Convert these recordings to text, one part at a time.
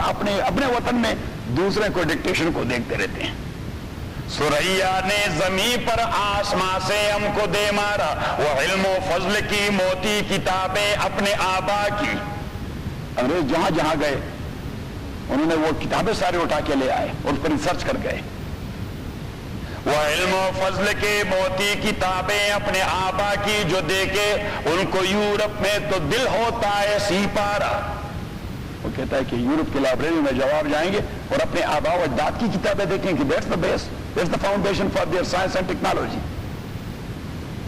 اپنے وطن میں دوسرے کو ڈکٹیشن کو دیکھتے رہتے ہیں. سریا نے زمین پر آسمان سے ہم کو دے مارا، وہ علم و فضل کی موتی کتابیں اپنے آبا کی. انگریز جہاں جہاں گئے انہوں نے وہ کتابیں سارے اٹھا کے لے آئے اور اس پر ریسرچ کر گئے. وہ علم و فضل کے موتی کتابیں اپنے آبا کی جو دیکھے ان کو یورپ میں تو دل ہوتا ہے سی پارا. وہ کہتا ہے کہ یورپ کی لائبریری میں جواب جائیں گے اور اپنے آبا و اجداد کی کتابیں دیکھیں گے. That's the base, that's the foundation for their science and technology.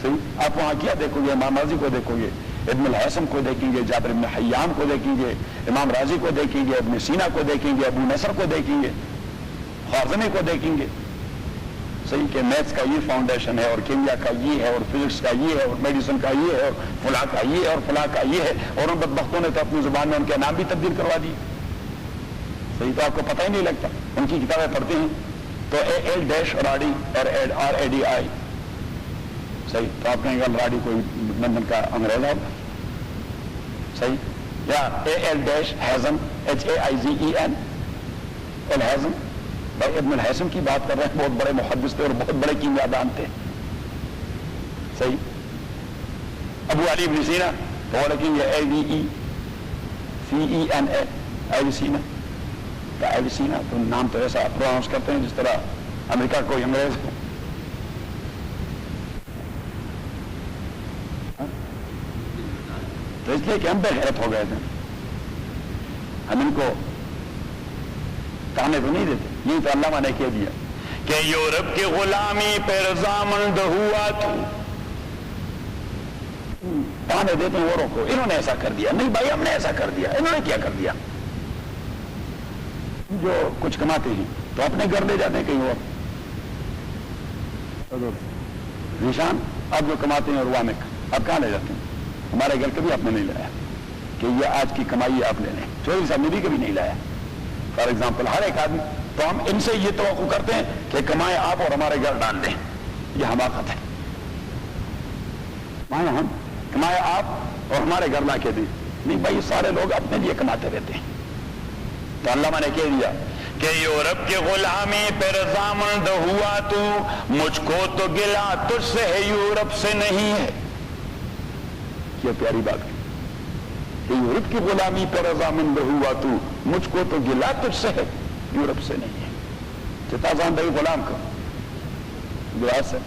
صحیح، آپ وہاں کیا دیکھو گے؟ امام راضی کو دیکھو گے، ابن الحسن کو دیکھیں گے، جابر ابن حیان کو دیکھیں گے، امام راضی کو دیکھیں گے، ابن سینا کو دیکھیں گے، ابو نصر کو دیکھیں گے، خوارزمی کو دیکھیں گے. صحیح کہ میتھس کا یہ فاؤنڈیشن ہے اور کیمیا کا یہ ہے اور فزکس کا یہ ہے اور میڈیسن کا یہ ہے اور فلاں کا یہ ہے اور فلاں کا یہ ہے. اور ان بدبختوں نے تو اپنی زبان میں ان کے نام بھی تبدیل کروا دیے. صحیح، تو آپ کو پتہ ہی نہیں لگتا. ان کی کتابیں پڑھتے ہیں تو AL-RD اور RADI. صحیح، تو آپ کہیں گے راڈی کوئی لندن کا انگریز ہے. صحیح، یا AL-HAZEN HAIZEN الحزم. بھائی ابن الحسن کی بات کر رہے ہیں، بہت بڑے محدث تھے اور بہت بڑے کیمیاء دان تھے. صحیح، ابو علی ابن سینا تو وہ لکھیں گے AVECENA ایویسینا. ایویسینا تو نام تو ایسا پروناؤنس کرتے ہیں جس طرح امریکہ کوئی انگریز ہے. تو اس لیے کہ ہم بے غیرت ہو گئے تھے، ہم ان کو کہنے تو نہیں دیتے. یہ تو علامہ نے کہہ دیا کہ یورپ کی غلامی پہ رضامند ہوا تو کہنے دیتے ہیں اوروں کو انہوں نے ایسا کر دیا. نہیں بھائی، ہم نے ایسا کر دیا. انہوں نے کیا کر دیا؟ جو کچھ کماتے ہیں تو اپنے گھر لے جاتے ہیں کہیں اور. نشان اب جو کماتے ہیں اور وہ اب کہاں لے جاتے ہیں؟ ہمارے گھر کبھی آپ نے نہیں لایا کہ یہ آج کی کمائی آپ لے لیں. چوری صاحب نے بھی کبھی نہیں لایا. فار ایگزامپل ہر ایک آدمی، تو ہم ان سے یہ توقع کرتے ہیں کہ کمائیں آپ اور ہمارے گھر ڈال دیں. یہ حماقت ہے. ہم کمائیں آپ اور ہمارے گھر لا کے دیں. نہیں بھائی، سارے لوگ اپنے لیے کماتے رہتے ہیں. تو علامہ نے کہہ دیا کہ یورپ کی غلامی پہ رضامند ہوا تو مجھ کو تو گلا تجھ سے ہے یورپ سے نہیں ہے. یہ پیاری بات ہے کہ یورپ کی غلامی پہ رضامند ہوا تو مجھ کو تو گلا تجھ سے ہے یورپ سے نہیں ہے. تازان دہی غلام کو گلاس ہے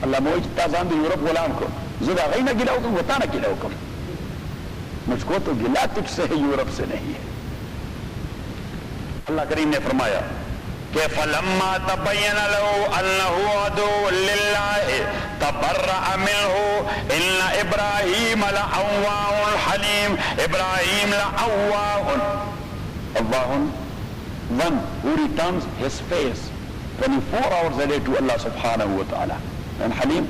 اللہ موج تازان دہی یورپ غلام کو زدہ غی نہ گلاو کم وطا نہ گلاو کم. مجھ کو تو گلا تجھ سے ہے یورپ سے نہیں ہے. اللہ کریم نے فرمایا کہ فلما تبین له انه عدو للہ تبرأ منه ان ابراہیم لأواہ حلیم. ابراہیم لأواہ اللہ one who returns his face 24 hours a day to Allah subhanahu wa ta'ala, and حلیم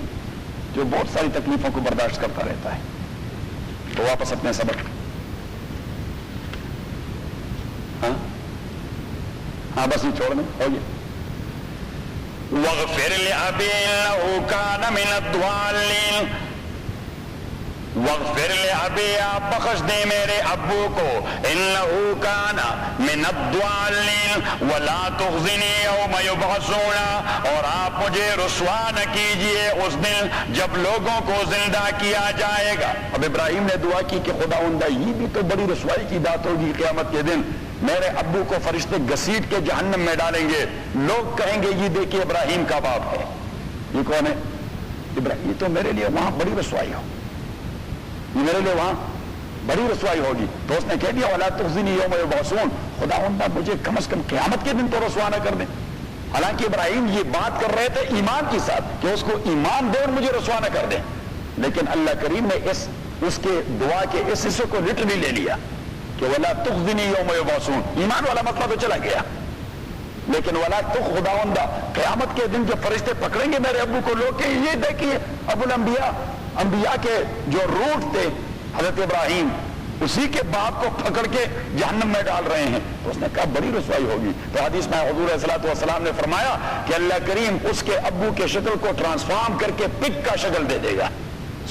جو بہت ساری تکلیفوں کو برداشت کرتا رہتا ہے. تو واپس اپنے سبق. ہاں بس یہ چھوڑ دیں، ہو گیا. وَاغْفِرْ لِأَبِي إِنَّهُ كَانَ مِنَ الضَّالِّينَ. وَاغْفِرْ لِأَبِي، آپ بخش دیں میرے ابو کو. إِنَّهُ كَانَ مِنَ الضَّالِّينَ وَلَا تُخْزِنِي يَوْمَ يُبْعَثُونَ. اور آپ مجھے رسوا نہ کیجئے اس دن جب لوگوں کو زندہ کیا جائے گا. اب ابراہیم نے دعا کی کہ خداوندہ یہ بھی تو بڑی رسوائی کی بات ہوگی قیامت کے دن. میرے ابو کو فرشتے گھسیٹ کے جہنم میں ڈالیں گے. لوگ کہیں گے یہ دیکھیے ابراہیم کا باپ ہے. یہ کون ہے؟ ابراہیم. یہ تو میرے لیے وہاں بڑی رسوائی ہو، یہ میرے لیے وہاں بڑی رسوائی ہوگی. تو اس نے کہہ دیا وَلَا تُخْزِنِي يَوْمَ يُبْعَثُونَ، خداوندہ مجھے کم از کم قیامت کے دن تو رسوا نہ کر دیں. حالانکہ ابراہیم یہ بات کر رہے تھے ایمان کے ساتھ کہ اس کو ایمان دے اور مجھے رسوا نہ کر دیں. لیکن اللہ کریم نے اس کے دعا کے اس حصے کو لٹرلی لے لیا کہ وَلَا تُخْزِنِي يَوْمَ يُبْعَثُونَ. ایمان والا مسئلہ تو چلا گیا، لیکن وَلَا خداوندہ قیامت کے دن جب فرشتے پکڑیں گے میرے ابو کو، لوگ کہ یہ دیکھیے ابو الانبیاء، انبیاء کے جو روٹ تھے حضرت ابراہیم، اسی کے باپ کو پکڑ کے جہنم میں ڈال رہے ہیں. تو اس نے کہا بڑی رسوائی ہوگی. تو حدیث میں حضور صلی اللہ علیہ وسلم نے فرمایا کہ اللہ کریم اس کے ابو کے شکل کو ٹرانسفارم کر کے پگ کا شکل دے دے گا،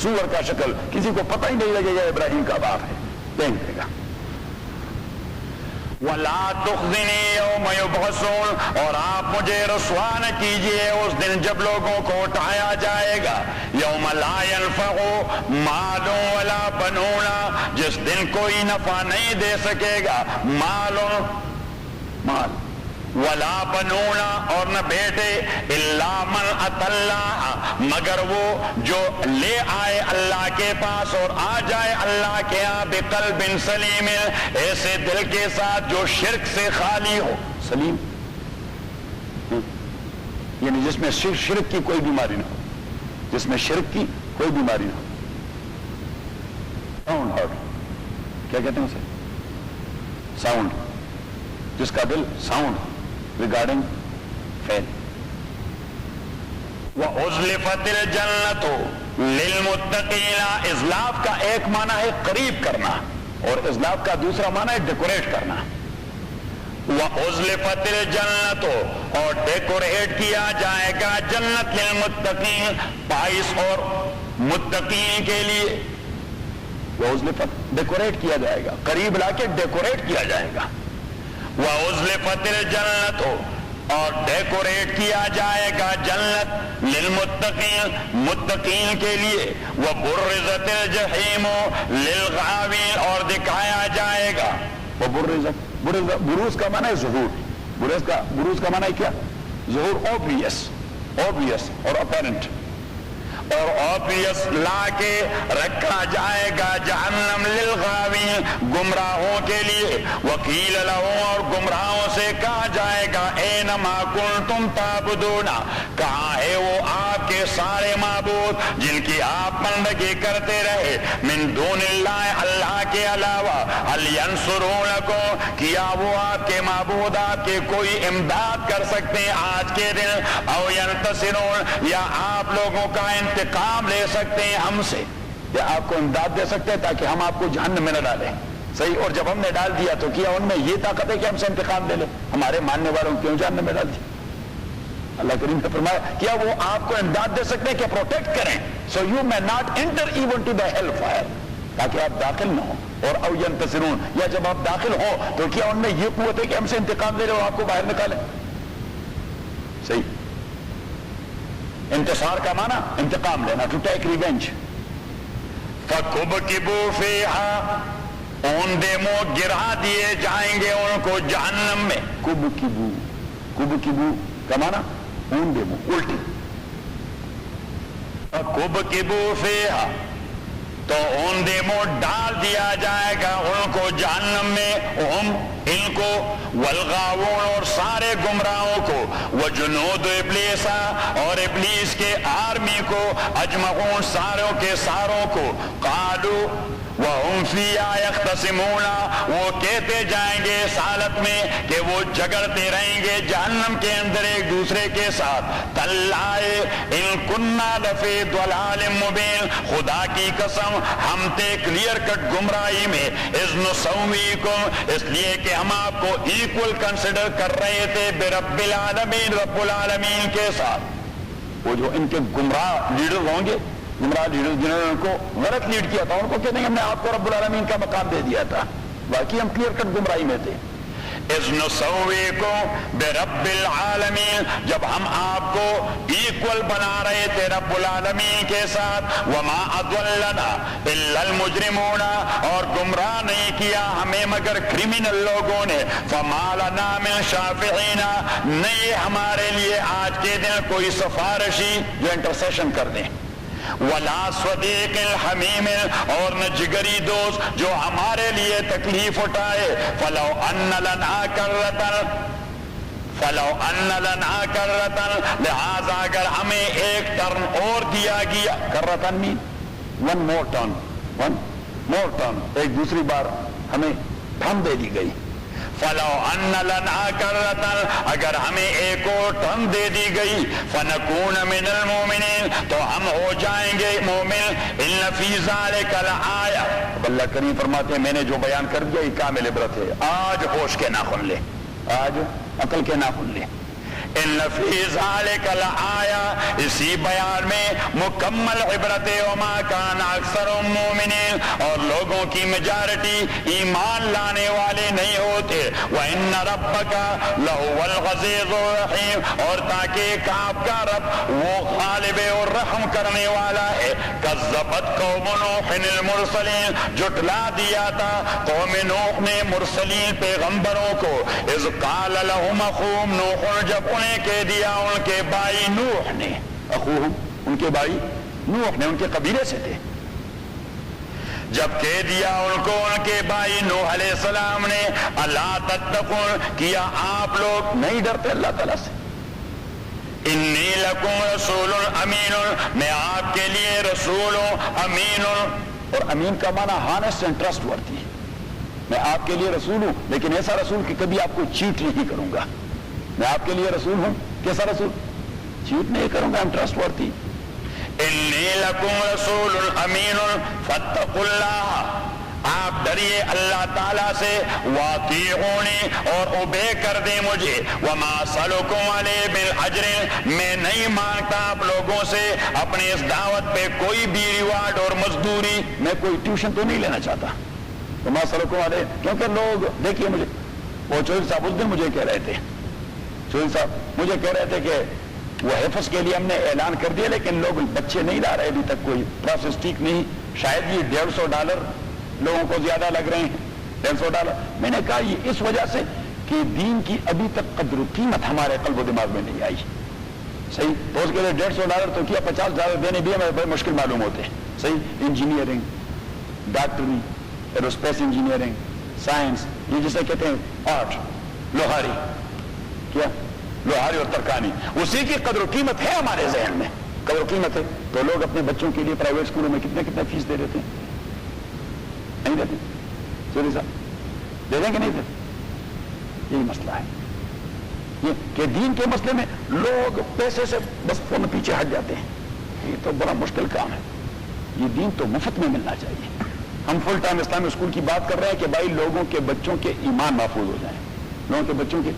سور کا شکل. کسی کو پتہ ہی نہیں لگے گا ابراہیم کا باپ ہے، دیکھ دے گا. وَلَا تُخْزِنِي يَوْمَ يُبْعَثُونَ، اور آپ مجھے رسوا نہ کیجئے اس دن جب لوگوں کو اٹھایا جائے گا. یوم لا ينفع مال ولا بنون، جس دن کوئی نفع نہیں دے سکے گا، مال ولا بنون، اور نہ بیٹے، الا من اتى اللہ، مگر وہ جو لے آئے اللہ کے پاس اور آ جائے اللہ کے یہاں بقلب سلیم، ایسے دل کے ساتھ جو شرک سے خالی ہو. سلیم یعنی جس میں شرک کی کوئی بیماری نہ ہو، جس میں شرک کی کوئی بیماری نہ ہو. ساؤنڈ ہارٹ کیا کہتے ہیں اسے؟ ساؤنڈ، جس کا دل ساؤنڈ ریگارڈنگ فیل. وَأُزْلِفَتِ الْجَنَّةُ لِلْمُتَّقِينَ، ازلاف کا ایک معنی ہے قریب کرنا اور ازلاف کا دوسرا معنی ہے ڈیکوریٹ کرنا. وَأُزْلِفَتِ الْجَنَّةُ، اور ڈیکوریٹ کیا جائے گا جنت للمتقین، پائس اور متقین کے لیے. وَأُزْلِفَتِ ڈیکوریٹ کیا جائے گا، قریب لا کے ڈیکوریٹ کیا جائے گا. وَأُزْلِفَتِ الْجَنَّةُ، اور ڈیکوریٹ کیا جائے گا جنت للمتقین، متقین کے لیے. وَبُرِّزَتِ الْجَحِيمُ لِلْغَاوِينَ، اور دکھایا جائے گا. وَبُرِّزَتِ، بروز کا معنی ہے ظہور، بروز کا معنی ہے کیا؟ ظہور، اوبویس اور اپیرنٹ. اور اوبویس لا کے رکھا جائے گا جہنم للغاوین، گمراہوں کے لیے. وقیل لہم، اور گمراہوں سے کہا جائے گا اینما کنتم تعبدون، کہاں ہے وہ آپ کے سارے معبود جن کی آپ بندگی کرتے رہے، من دون اللہ، اللہ کے علاوہ. هل ینصرونکم، کیا وہ آپ کے معبود آپ کے کوئی امداد کر سکتے ہیں آج کے دن؟ او ینتصرون، یا آپ لوگوں کا انتقام لے سکتے ہیں ہم سے، یا آپ کو امداد دے سکتے ہیں تاکہ ہم آپ کو جہنم میں نہ ڈالیں. صحیح، اور جب ہم نے ڈال دیا تو کیا ان میں یہ طاقت ہے کہ ہم سے انتقام لے لیں؟ ہمارے ماننے والوں کیوں جہنم میں ڈال دیا؟ اللہ کریم نے فرمایا کیا وہ آپ کو امداد دے سکتے ہیں کہ پروٹیکٹ کریں؟ So you may not enter even to the hellfire، تاکہ آپ داخل نہ ہوں. اور او ینتصرون، یا جب آپ داخل ہو تو کیا ان میں یہ قوت ہے کہ ہم سے انتقام لے لیں اور آپ کو باہر نکالیں؟ صحیح، انتصار کا معنی انتقام لینا، ٹو ٹیک ریونج. فَكُبْكِبُوا فِيهَا، اوندیمو گرا دیے جائیں گے ان کو جہنم میں. کبکبو کا معنی اوندیمو، الٹی. فَكُبْكِبُوا فِيهَا، تو اوندیمو ڈال دیا جائے گا ان کو جہنم میں، ان کو، والغاوون، اور سارے گمراہوں کو، وجنود ابلیس، اور ابلیس کے آرمی کو، اجمعون، ساروں کے ساروں کو. قالوا وَهُمْ فِيهَا يَخْتَصِمُونَ، وہ کہتے جائیں گے اس حالت میں کہ وہ جھگڑتے رہیں گے جہنم کے اندر ایک دوسرے کے ساتھ. تَاللَّهِ إِن كُنَّا لَفِي ضَلَالٍ مُبِينٍ، خدا کی قسم ہم تھے کلیئر کٹ گمراہی میں. إِذْ نُسَوِّيكُمْ، اس لیے کہ ہم آپ کو ایکول کنسیڈر کر رہے تھے برب العالمین، رب العالمین کے ساتھ. وہ جو ان کے گمراہ لیڈر ہوں گے، گمراہ لیڈر جنہوں نے ان کو غلط لیڈ کیا تھا، ان کو کہتے ہیں ہم نے آپ کو رب العالمین کا مقام دے دیا تھا، باقی ہم کلیئر کٹ گمراہی میں تھے. اذ نسویکم برب العالمین، جب ہم آپ کو ایکول بنا رہے تھے رب العالمین کے ساتھ. وما اضلنا الا المجرمون، اور گمراہ نہیں کیا ہمیں مگر کرمنل لوگوں نے. فما لنا من شافعین، نہیں ہمارے لیے آج کے دن کوئی سفارشی جو انٹرسیشن کر دیں. ولا صدیق الحمیم، اور نہ جگری دوست جو ہمارے لیے تکلیف اٹھائے. فلو ان لنا کرتن، لہذا اگر ہمیں ایک ٹرن اور دیا گیا، کرتن مین ون مور ٹرن، ایک دوسری بار ہمیں تھم دے دی گئی. فلو ان لنا کرتن، اگر ہمیں ایک اور ٹرن دے دی گئی. فنکون من المؤمنین، تو ہم ہو جائیں گے مومن. ان فی ذلک لآیہ، اللہ کریم فرماتے ہیں میں نے جو بیان کر دیا یہ کامل عبرت ہے. آج ہوش کے ناخن لے، آج عقل کے ناخن لے. ان فی ذالک لآیا، اسی بیان میں مکمل عبرت وما کان اکثر مومنین، اور لوگوں کی میجارٹی ایمان لانے والے نہیں ہوتے، وان ربک لہو العزیز الرحیم، اور تاکہ آپ کا رب وہ غالب اور رحم کرنے والا ہے۔ کذبت قوم نوح المرسلین، جھٹلا دیا تھا قوم نوح نے مرسلین پیغمبروں کو، اذ قال لهم اخوهم نوح، جب انہیں کہہ دیا ان کے بھائی نوح نے، اخوہم ان کے بھائی نوح نے، ان کے قبیلے سے تھے، جب کہہ دیا ان کو ان کے بھائی نوح علیہ السلام نے، الا تتقون، کیا آپ لوگ نہیں ڈرتے اللہ تعالیٰ سے؟ انی لکم رسول امین، میں آپ کے لیے رسول ہوں امین، اور امین کا معنی ہانسٹ اینڈ ٹرسٹ ورتھی، میں آپ کے لیے رسول ہوں لیکن ایسا رسول کہ کبھی آپ کو چیٹ نہیں کروں گا، میں آپ کے لیے رسول ہوں، کیسا رسول؟ چیٹ نہیں کروں گا، I'm trustworthy۔ انی لکم رسول امین فاتقوا اللہ، آپ ڈریے اللہ تعالیٰ سے، واطیعونی، اور اوبے کر دیں مجھے، وما اسألکم علیہ من اجر، میں نہیں مانگتا آپ لوگوں سے اپنی اس دعوت پہ کوئی بھی ریوارڈ اور مزدوری، میں کوئی ٹیوشن تو نہیں لینا چاہتا، وما اسألکم علیہ، کیونکہ لوگ دیکھیے مجھے، وہ چوہدری صاحب اس دن مجھے کہہ رہے تھے، چوہدری صاحب مجھے کہہ رہے تھے کہ وہ حفظ کے لیے ہم نے اعلان کر دیا لیکن لوگ بچے نہیں لا رہے، ابھی تک کوئی پروسیس ٹھیک نہیں، شاید یہ $150 لوگوں کو زیادہ لگ رہے ہیں، $150۔ میں نے کہا یہ اس وجہ سے کہ دین کی ابھی تک قدر و قیمت ہمارے قلب و دماغ میں نہیں آئی، صحیح، تو اس کے لیے $150 تو کیا، $50 دینے بھی ہمیں بڑے مشکل معلوم ہوتے ہیں، صحیح، انجینئرنگ، ڈاکٹری، ایروسپیس انجینئرنگ، سائنس، یہ جسے کہتے ہیں آرٹ، لوہاری، کیا لوہاری اور ترکانی، اسی کی قدر و قیمت ہے ہمارے ذہن میں، قدر و قیمت ہے، تو لوگ اپنے بچوں کے لیے پرائیویٹ اسکولوں میں کتنے فیس دے دیتے ہیں، نہیں دیتے؟ چوہدری صاحب دے دیں کہ نہیں دیتے؟ یہی مسئلہ ہے، یہ کہ دین کے مسئلے میں لوگ پیسے سے بس فون پیچھے ہٹ جاتے ہیں، یہ تو بڑا مشکل کام ہے، یہ دین تو مفت میں ملنا چاہیے۔ ہم فل ٹائم اسلامی اسکول کی بات کر رہے ہیں کہ بھائی لوگوں کے بچوں کے ایمان محفوظ ہو جائیں، لوگوں کے بچوں کے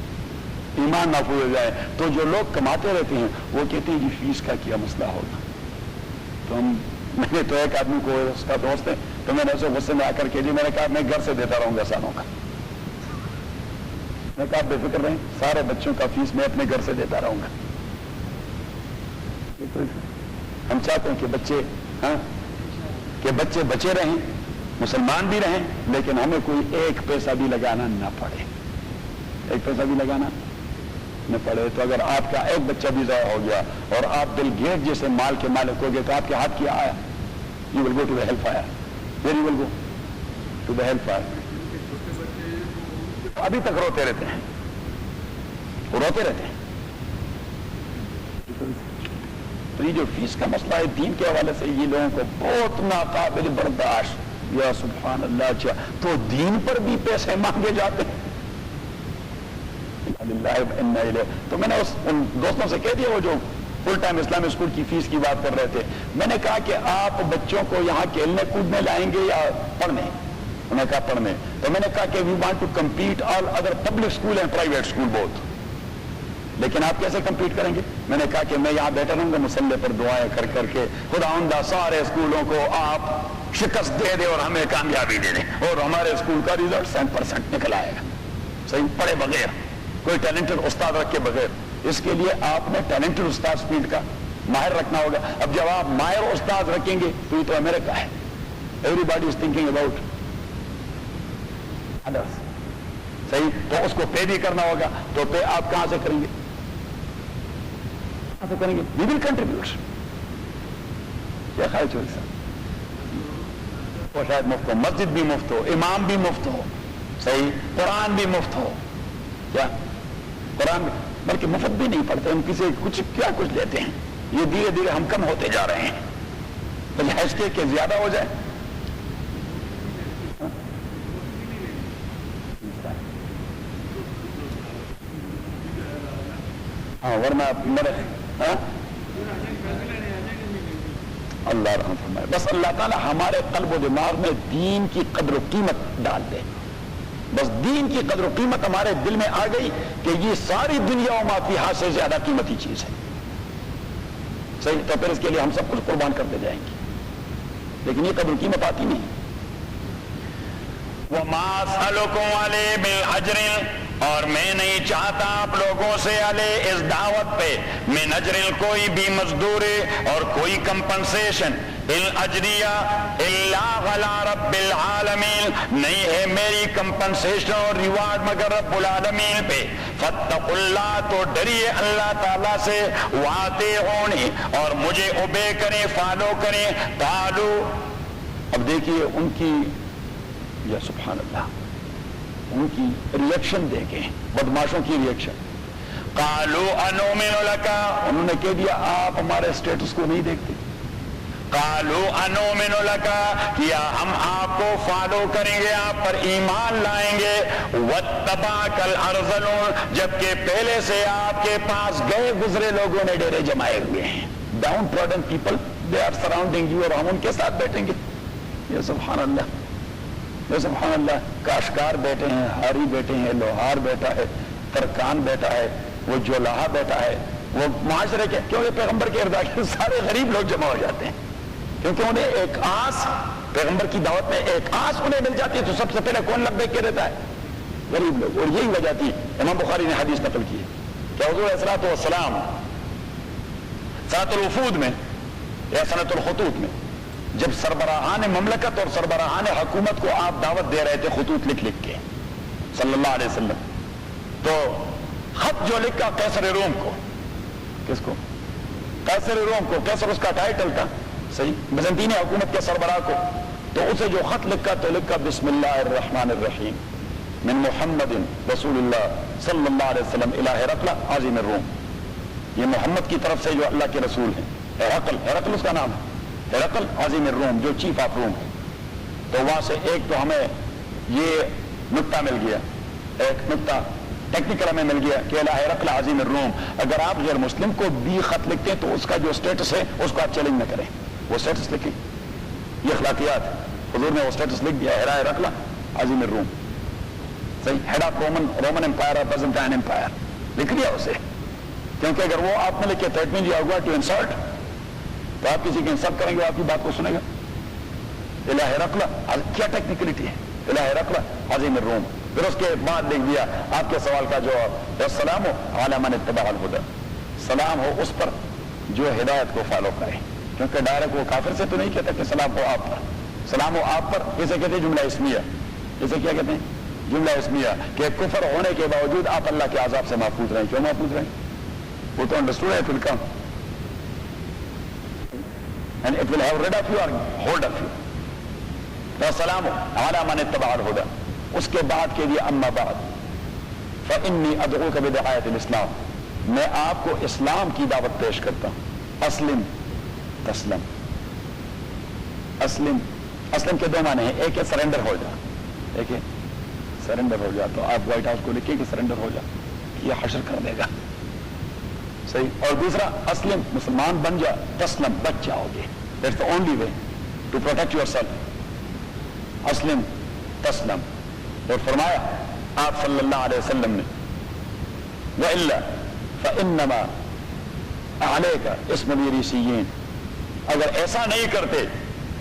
ایمان محفوظ ہو جائے، تو جو لوگ کماتے رہتے ہیں وہ کہتے ہیں کہ فیس کا کیا مسئلہ ہوگا، تو میں نے تو ایک آدمی کو، اس کا دوست ہے، تو میں نے اسے غصے میں آ کر کے میں نے کہا میں گھر سے دیتا رہوں گا سالوں کا، میں کہا آپ بے فکر رہیں، سارے بچوں کا فیس میں اپنے گھر سے دیتا رہوں گا۔ ہم چاہتے ہیں کہ بچے، ہاں، کہ بچے بچے رہیں، مسلمان بھی رہیں، لیکن ہمیں کوئی ایک پیسہ بھی لگانا نہ پڑے، ایک پیسہ بھی لگانا نہ پڑے۔ تو اگر آپ کا ایک بچہ بھی ضائع ہو گیا اور آپ بل گیٹ جیسے مال کے مالک ہو گئے تو آپ کے ہاتھ کیا آیا؟ You will go to the hell fire, where you will go to the hell fire. ابھی تک روتے رہتے ہیں، وہ روتے رہتے ہیں۔ تو یہ جو فیس کا مسئلہ ہے دین کے حوالے سے یہ لوگوں کو بہت ناقابل برداشت، یا سبحان اللہ، تو دین پر بھی پیسے مانگے جاتے ہیں۔ تو میں نے ان دوستوں سے کہہ دیا، وہ جو فل ٹائم اسلامی اسکول کی فیس کی بات کر رہے تھے، میں نے کہا کہ آپ بچوں کو یہاں کھیلنے کودنے لائیں گے یا پڑھنے؟ انہوں نے کہا پڑھنے۔ تو میں نے کہا کہ we want to compete all other public school and private school both, لیکن آپ کیسے کمپیٹ کریں گے؟ میں نے کہا کہ میں یہاں بیٹھا رہوں گا مسلح پر دعائیں کر کر کے، خداوندہ سارے اسکولوں کو آپ شکست دے دے اور ہمیں کامیابی دے دیں، اور ہمارے اسکول کا ریزلٹ 100% نکل آئے گا، صحیح، پڑھے بغیر، کوئی ٹیلنٹڈ استاد رکھ کے بغیر۔ اس کے لیے آپ نے ٹیلنٹڈ استاد فیلڈ کا ماہر رکھنا ہوگا۔ اب جب آپ ماہر استاد رکھیں گے تو یہ تو امریکہ ہے، every body is thinking about others, صحیح، تو اس کو پے بھی کرنا ہوگا، تو پے آپ کہاں سے کریں گے؟ کہاں سے کریں گے؟ وی ول کنٹریبیوٹ۔ کیا خیال چوہدری صاحب؟ وہ شاید مفت ہو، مسجد بھی مفت ہو، امام بھی مفت ہو، صحیح، قرآن بھی مفت ہو، کیا قرآن بھی، بلکہ مفت بھی نہیں پڑھتے ہم، کسی کچھ کیا کچھ لیتے ہیں، یہ دھیرے دھیرے ہم کم ہوتے جا رہے ہیں، بجائے اس کے کہ زیادہ ہو جائے۔ ہاں، ورنہ میرے اللہ رحم فرمائے، بس اللہ تعالیٰ ہمارے قلب و دماغ میں دین کی قدر و قیمت ڈال دے، بس دین کی قدر و قیمت ہمارے دل میں آ گئی کہ یہ ساری دنیا و ما فیہا سے زیادہ قیمتی چیز ہے. صحیح, تو پھر اس کے لیے ہم سب کچھ قربان کرتے جائیں گے, لیکن یہ قدر و قیمت آتی نہیں. وَمَا أَسْأَلُكُمْ عَلَيْهِ مِنْ أَجْرٍ, اور میں نہیں چاہتا آپ لوگوں سے علیہ اس دعوت پہ من اجر کوئی بھی مزدوری اور کوئی کمپنسیشن, ان اجریہ الا علی رب العالمین, نہیں ہے میری کمپنسیشن اور ریوارڈ مگر رب العالمین پہ. فاتقوا اللہ, تو ڈریے اللہ تعالیٰ سے, واطیعونی, اور مجھے اوبے کریں, فالو کریں. قالو, اب دیکھیے ان کی, یا سبحان اللہ, ان کی ریئیکشن دیکھیں, بدماشوں کی ریئیکشن. قالوا انؤمن لک, انہوں نے کہہ دیا آپ ہمارے اسٹیٹس کو نہیں دیکھتے. قالوا انؤمن لک, کیا ہم آپ کو فالو کریں گے, آپ پر ایمان لائیں گے. واتبعک الارذلون, جبکہ پہلے سے آپ کے پاس گئے گزرے لوگوں نے ڈیرے جمائے ہوئے ہیں. Downtrodden people, they are surrounding you, اور ہم ان کے ساتھ بیٹھیں گے. یا سبحان اللہ, یا سبحان اللہ. کاشکار بیٹھے ہیں, ہاری بیٹھے ہیں, لوہار بیٹھا ہے, ترکان بیٹھا ہے, وہ جولاہا بیٹھا ہے. وہ معاشرے کے, کیونکہ پیغمبر کے ارد گرد سارے غریب لوگ جمع ہو جاتے ہیں, کیونکہ انہیں ایک آس, پیغمبر کی دعوت میں ایک آس انہیں مل جاتی ہے. تو سب سے پہلے کون لبیک کے رہتا ہے؟ غریب لوگ. اور یہی وجہ تھی, امام بخاری نے حدیث نقل کی ہے کہ حضور علیہ الصلوۃ والسلام سنۃ الوفود میں یا سنۃ الخطوط میں, جب سربراہان مملکت اور سربراہان حکومت کو آپ دعوت دے رہے تھے خطوط لکھ لکھ کے صلی اللہ علیہ وسلم, تو خط جو لکھا قیصر روم کو, کس کو؟ قیصر روم کو. قیصر اس کا ٹائٹل تھا, صحیح, بیزنطینی حکومت کے سربراہ کو. تو اسے جو خط لکھا تو لکھا بسم اللہ الرحمن الرحیم من محمد رسول اللہ صلی اللہ علیہ وسلم الی ہرقل عظیم الروم. یہ محمد کی طرف سے جو اللہ کے رسول ہیں, ہرقل اس کا نام ہے, ہرقل عظیم الروم, جو چیف آف روم ہے. تو وہاں سے ایک تو ہمیں یہ نقطہ مل گیا, ایک نقطہ ٹیکنیکل ہمیں مل گیا کہ ہرقل عظیم الروم, اگر آپ غیر مسلم کو بھی خط لکھتے ہیں تو اس کا جو اسٹیٹس ہے اس کو آپ چیلنج نہ کریں, وہ اسٹیٹس لکھیں. یہ اخلاقیات, حضور نے وہ اسٹیٹس لکھ دیا, ہرقل عظیم الروم, صحیح, ہیڈ آف رومن امپائر اور بیزنٹائن امپائر, لکھ دیا اسے. کیونکہ اگر وہ آپ نے لکھے تو it means you are going to insult, تو آپ کسی کی انسلٹ کریں گے, آپ کی بات کو سنے گا. الہ ہرقل, کیا ٹیکنیکلٹی ہے, الہ ہرقل عظیم الروم. پھر اس کے بعد لکھ دیا آپ کے سوال کا جواب, السلام علی من اتبع الہدی, سلام ہو اس پر جو ہدایت کو فالو کرے. کیونکہ ڈائریکٹ وہ کافر سے تو نہیں کہتا کہ سلام ہو آپ پر, سلام ہو آپ پر. اسے کہتے ہیں جملہ اسمیہ, اسے کیا کہتے ہیں؟ جملہ اسمیہ, کہ کفر ہونے کے باوجود آپ اللہ کے عذاب سے محفوظ رہیں. کیوں محفوظ رہیں؟ وہ تو انڈرسٹوڈ ہے, ول کم and it will have rid of you or hold of you. السلام علی من اتبع الہدی. اس کے بعد کے لیے اما بعد فإنی ادعوک بدعایۃ الاسلام, میں آپ کو اسلام کی دعوت پیش کرتا ہوں. اسلم تسلم. اسلم کے دو معنی ہیں, ایک ہے سرنڈر ہو جا, ایک ہے سرنڈر ہو جا. تو آپ وائٹ ہاؤس کو لکھیں کہ سرنڈر ہو جا, یہ حشر کر دے گا, صحیح. اور دوسرا اسلم, مسلمان بن جا, تسلم, بچ جاؤ گے. That's the only way to protect yourself. اسلم تسلم. اور فرمایا آپ صلی اللہ علیہ وسلم نے, وَإِلَّا فَإِنَّمَا عَلَيْكَ اسْمُ الْيَرِيسِيِّينَ, اگر ایسا نہیں کرتے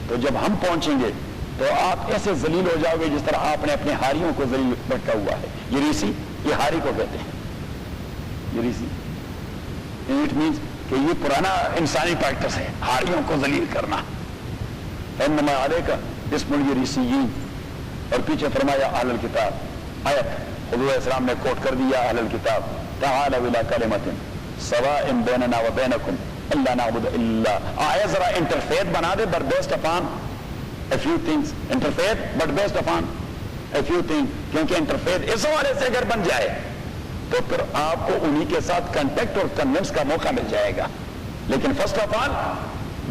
تو جب ہم پہنچیں گے تو آپ ایسے ذلیل ہو جاؤ گے جس طرح آپ نے اپنے ہاریوں کو ذلیل بھٹکا ہوا ہے. یریسی, یہ ہاری کو کہتے ہیں, یریسی. اٹ مینس کہ یہ پرانا انسانی پریکٹس ہے, ہاریوں کو ذلیل کرنا. فَإِنَّمَا عَلَيْكَ اسْمُ الْيَرِيسِيِّينَ. اور پیچھے فرمایا اہل الکتاب, آیت حضور علیہ السلام نے کوٹ کر دیا اہل الکتاب, تعالوا الی کلمۃ سواء بیننا وبینکم الا نعبد الا. آئے ذرا انٹرفیت بنا دے, but based upon a few things. Interfaith but based upon a few things. کیونکہ انٹرفیت اس حوالے سے اگر بن جائے تو پھر آپ کو انہی کے ساتھ کنٹیکٹ اور کنونس کا موقع مل جائے گا. لیکن first of all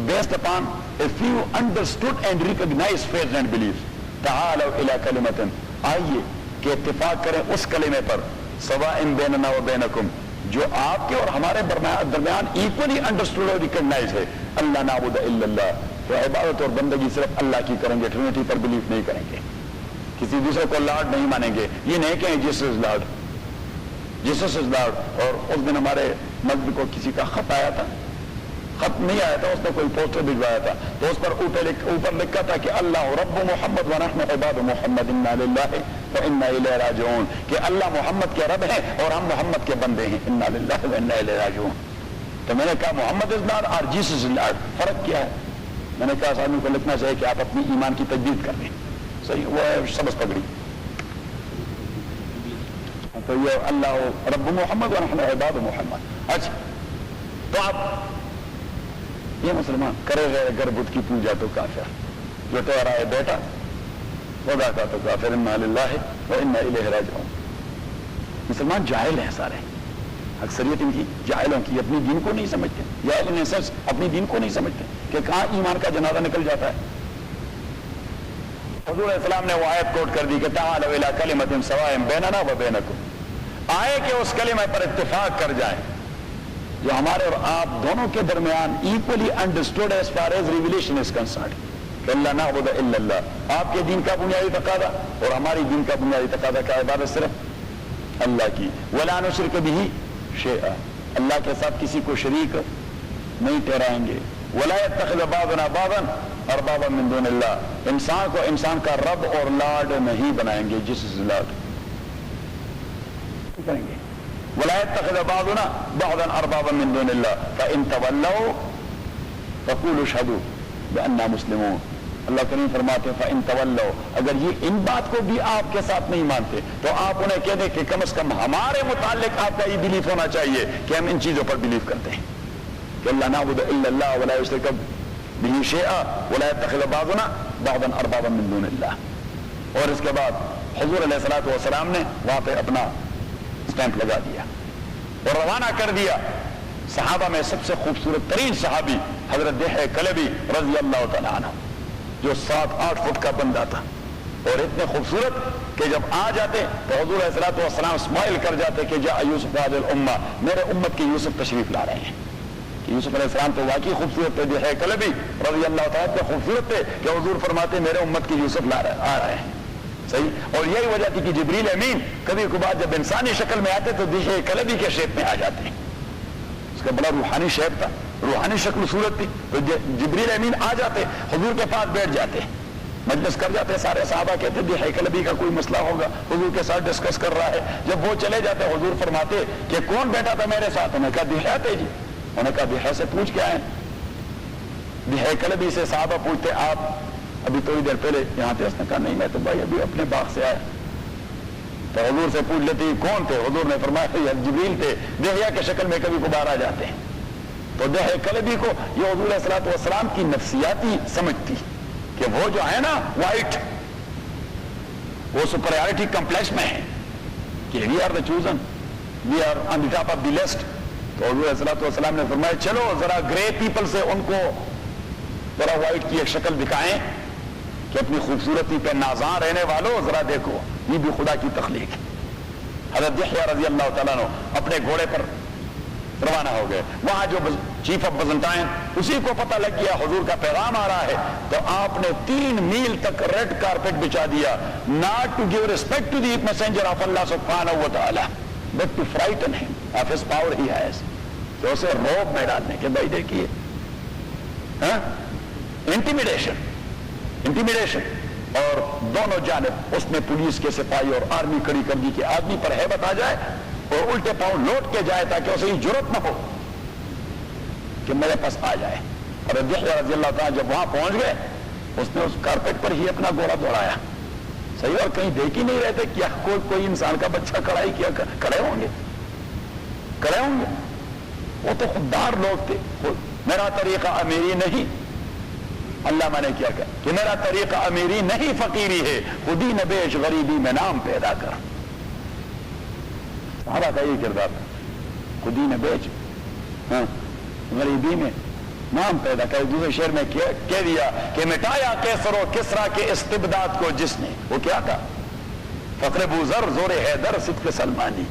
based upon a few understood and recognized faiths and beliefs. تعالوا الی کلمۃ, آئیے کہ اتفاق کریں اس کلمے پر, سواء بیننا و بینکم, جو آپ کے اور ہمارے درمیان ایکولی انڈرسٹوڈ اور ریکگنائز ہے. اللہ نعبد الا اللہ, تو عبادت اور بندگی صرف اللہ کی کریں گے, ٹرینٹی پر بلیف نہیں کریں گے. کسی دوسرے کو لارڈ نہیں مانیں گے. یہ نہیں کہ Jesus is lord, Jesus is lord. اور اس دن ہمارے مسجد کو کسی کا خط آیا تھا، خط نہیں آیا تھا، اس نے کوئی پوسٹر بھجوایا تھا، تو اس پر اوپر لکھا تھا کہ اللہ رب محمد ونحن عباد محمد انا للہ وانا الیہ راجعون، کہ اللہ محمد کے رب ہیں اور ہم محمد کے بندے ہیں، انا للہ وانا الیہ راجعون. تو میں نے کہا محمد از لارڈ اور جیسس از لارڈ، فرق کیا ہے؟ میں نے کہا اس آدمی کو لکھنا چاہیے کہ آپ اپنی ایمان کی تجدید کر لیں. صحیح، وہ ہے سبز پگڑی. تو یہ اللہ رب محمد ونحن عباد محمد. اچھا، تو آپ یہ مسلمان کرے گئے اگر بت کی پوجا تو کافر، جو تیرا ہے بیٹا خدا کا تو کافر، انا للہ وانا الیہ راجعون. مسلمان جاہل ہیں سارے، اکثریت ان کی جاہلوں کی، اپنی دین کو نہیں سمجھتے. جاہل ان سچ اپنی دین کو نہیں سمجھتے کہ کہاں ایمان کا جنازہ نکل جاتا ہے. حضور علیہ السلام نے وہ آیت کوٹ کر دی کہ تعالوا الی کلمۃ سواء بیننا و بینکم، آئے کہ اس کلمہ پر اتفاق کر جائیں جو ہمارے اور آپ دونوں کے درمیان equally understood as far as revelation is concerned, کہ اللہ نعبد الا اللہ. آپ کے دین کا بنیادی تقاضا اور ہماری دین کا بنیادی تقاضا کیا؟ عبادت صرف اللہ کی. ولا نشرک بہ شیئا، اللہ کے ساتھ کسی کو شریک نہیں ٹھہرائیں گے. ولا يتخذ بعضنا بعضا اربابا من دون اللہ، انسان کو انسان کا رب اور لاڈ نہیں بنائیں گے، جس لاڈ کریں گے. ولا يتخذ بعضنا بعضا اربابا من دون اللہ فان تولوا فقولوا اشهدوا باننا مسلمون. اللہ کریم فرماتے ہیں فان تولوا، اگر یہ ان بات کو بھی آپ کے ساتھ نہیں مانتے تو آپ انہیں کہہ دیں کہ کم از کم ہمارے متعلق آپ کا یہ بلیف ہونا چاہیے کہ ہم ان چیزوں پر بلیف کرتے ہیں کہ اللہ نعبد الا اللہ ولا یشرک بہ شیئا ولا يتخذ بعضنا بعضا اربابا من دون اللہ. اور اس کے بعد حضور علیہ الصلوۃ والسلام نے وہاں پہ اپنا اسٹیمپ لگا دیا اور روانہ کر دیا. صحابہ میں سب سے خوبصورت ترین صحابی حضرت دحیہ کلبی رضی اللہ تعالیٰ عنہ، جو 7-8 فٹ کا بندہ تھا اور اتنے خوبصورت کہ جب آ جاتے تو حضور علیہ الصلوۃ والسلام اسمائل کر جاتے کہ جاء یوسف هذه الامہ، میرے امت کے یوسف تشریف لا رہے ہیں. کہ یوسف علیہ السلام تو واقعی خوبصورت تھے، دحیہ کلبی رضی اللہ تعالیٰ عنہ خوبصورت تھے کہ حضور فرماتے میرے امت کے یوسف آ رہے ہیں. صحیح. اور یہی وجہ تھی کہ جبریل امین کبھی کبھار جب انسانی شکل میں آتے تو دحیہ کلبی کے شیپ میں آ جاتے ہیں. اس کا بڑا روحانی شیپ تھا، روحانی شکل صورت تھی. تو جبریل امین آ جاتے، حضور کے پاس بیٹھ جاتے، مجلس کر جاتے. سارے صحابہ کہتے دحیہ کلبی کا کوئی مسئلہ ہوگا، حضور کے ساتھ ڈسکس کر رہا ہے. جب وہ چلے جاتے حضور فرماتے کہ کون بیٹھا تھا میرے ساتھ؟ انہوں نے کہا دحیہ تھے جی. انہوں نے کہا دحیہ سے پوچھ کے آئے. دحیہ کلبی سے صحابہ پوچھتے آپ ابھی تھوڑی دیر پہلے یہاں تھے؟ اس نے کہا نہیں میں تو بھائی ابھی اپنے باغ سے آیا. تو حضور سے پوچھ لیتے کون تھے؟ حضور نے فرمایا جبریل تھے، دحیہ کے شکل میں کبھی کبھار آ جاتے ہیں. تو دحیہ کلبی کو یہ حضور علیہ الصلوۃ والسلام کی نفسیاتی سمجھ تھی کہ وہ جو ہے نا وائٹ، وہ سپریارٹی کمپلیکس میں ہے کہ we are the chosen, we are on the top of the list. تو حضور علیہ الصلوۃ والسلام نے فرمایا چلو ذرا گرے پیپل سے ان کو ذرا وائٹ کی ایک شکل دکھائیں کہ اپنی خوبصورتی پہ نازاں رہنے والوں ذرا دیکھو یہ بھی خدا کی تخلیق ہے. حضرت دحیہ رضی اللہ تعالیٰ عنہ اپنے گھوڑے پر روانہ ہو گئے. وہاں جو چیف آف بزنٹائن اسی کو پتہ لگ گیا حضور کا پیغام آ رہا ہے تو آپ نے 3 میل تک ریڈ کارپیٹ بچھا دیا. Not to give respect to the messenger of اللہ سبحانہ و تعالی but to frighten him of his power he has. تو اسے روب میں ڈالنے کے بھائی دیکھیے انٹیمیڈیشن. اور دونوں جانب اس میں پولیس کے سپاہی اور آرمی کھڑی کر دی کہ آدمی پر ہیبت آ جائے اور الٹے پاؤں لوٹ کے جائے تاکہ اسے یہ جرت نہ ہو کہ میرے پاس آ جائے. اور دحیہ رضی اللہ تعالیٰ جب وہاں پہنچ گئے اس نے اس کارپیٹ پر ہی اپنا گھوڑا دوڑایا. صحیح. اور کہیں دیکھ ہی نہیں رہتے کیا کوئی انسان کا بچہ کڑائی کیا کھڑے ہوں گے. وہ تو خوددار لوگ تھے. میرا طریقہ امیری نہیں، اللہ نے کیا کہ میرا طریقہ امیری نہیں فقیری ہے، خودی نہ بیچ غریبی میں نام پیدا کر. صحابہ کا یہ کردار تھا، خودی نہ بیچ غریبی میں نام پیدا کر. دوسرے شعر میں کہہ دیا کہ مٹایا کیسر و کسرا کے استبداد کو جس نے، وہ کیا تھا؟ فقر بوذر زور حیدر صدق سلمانی.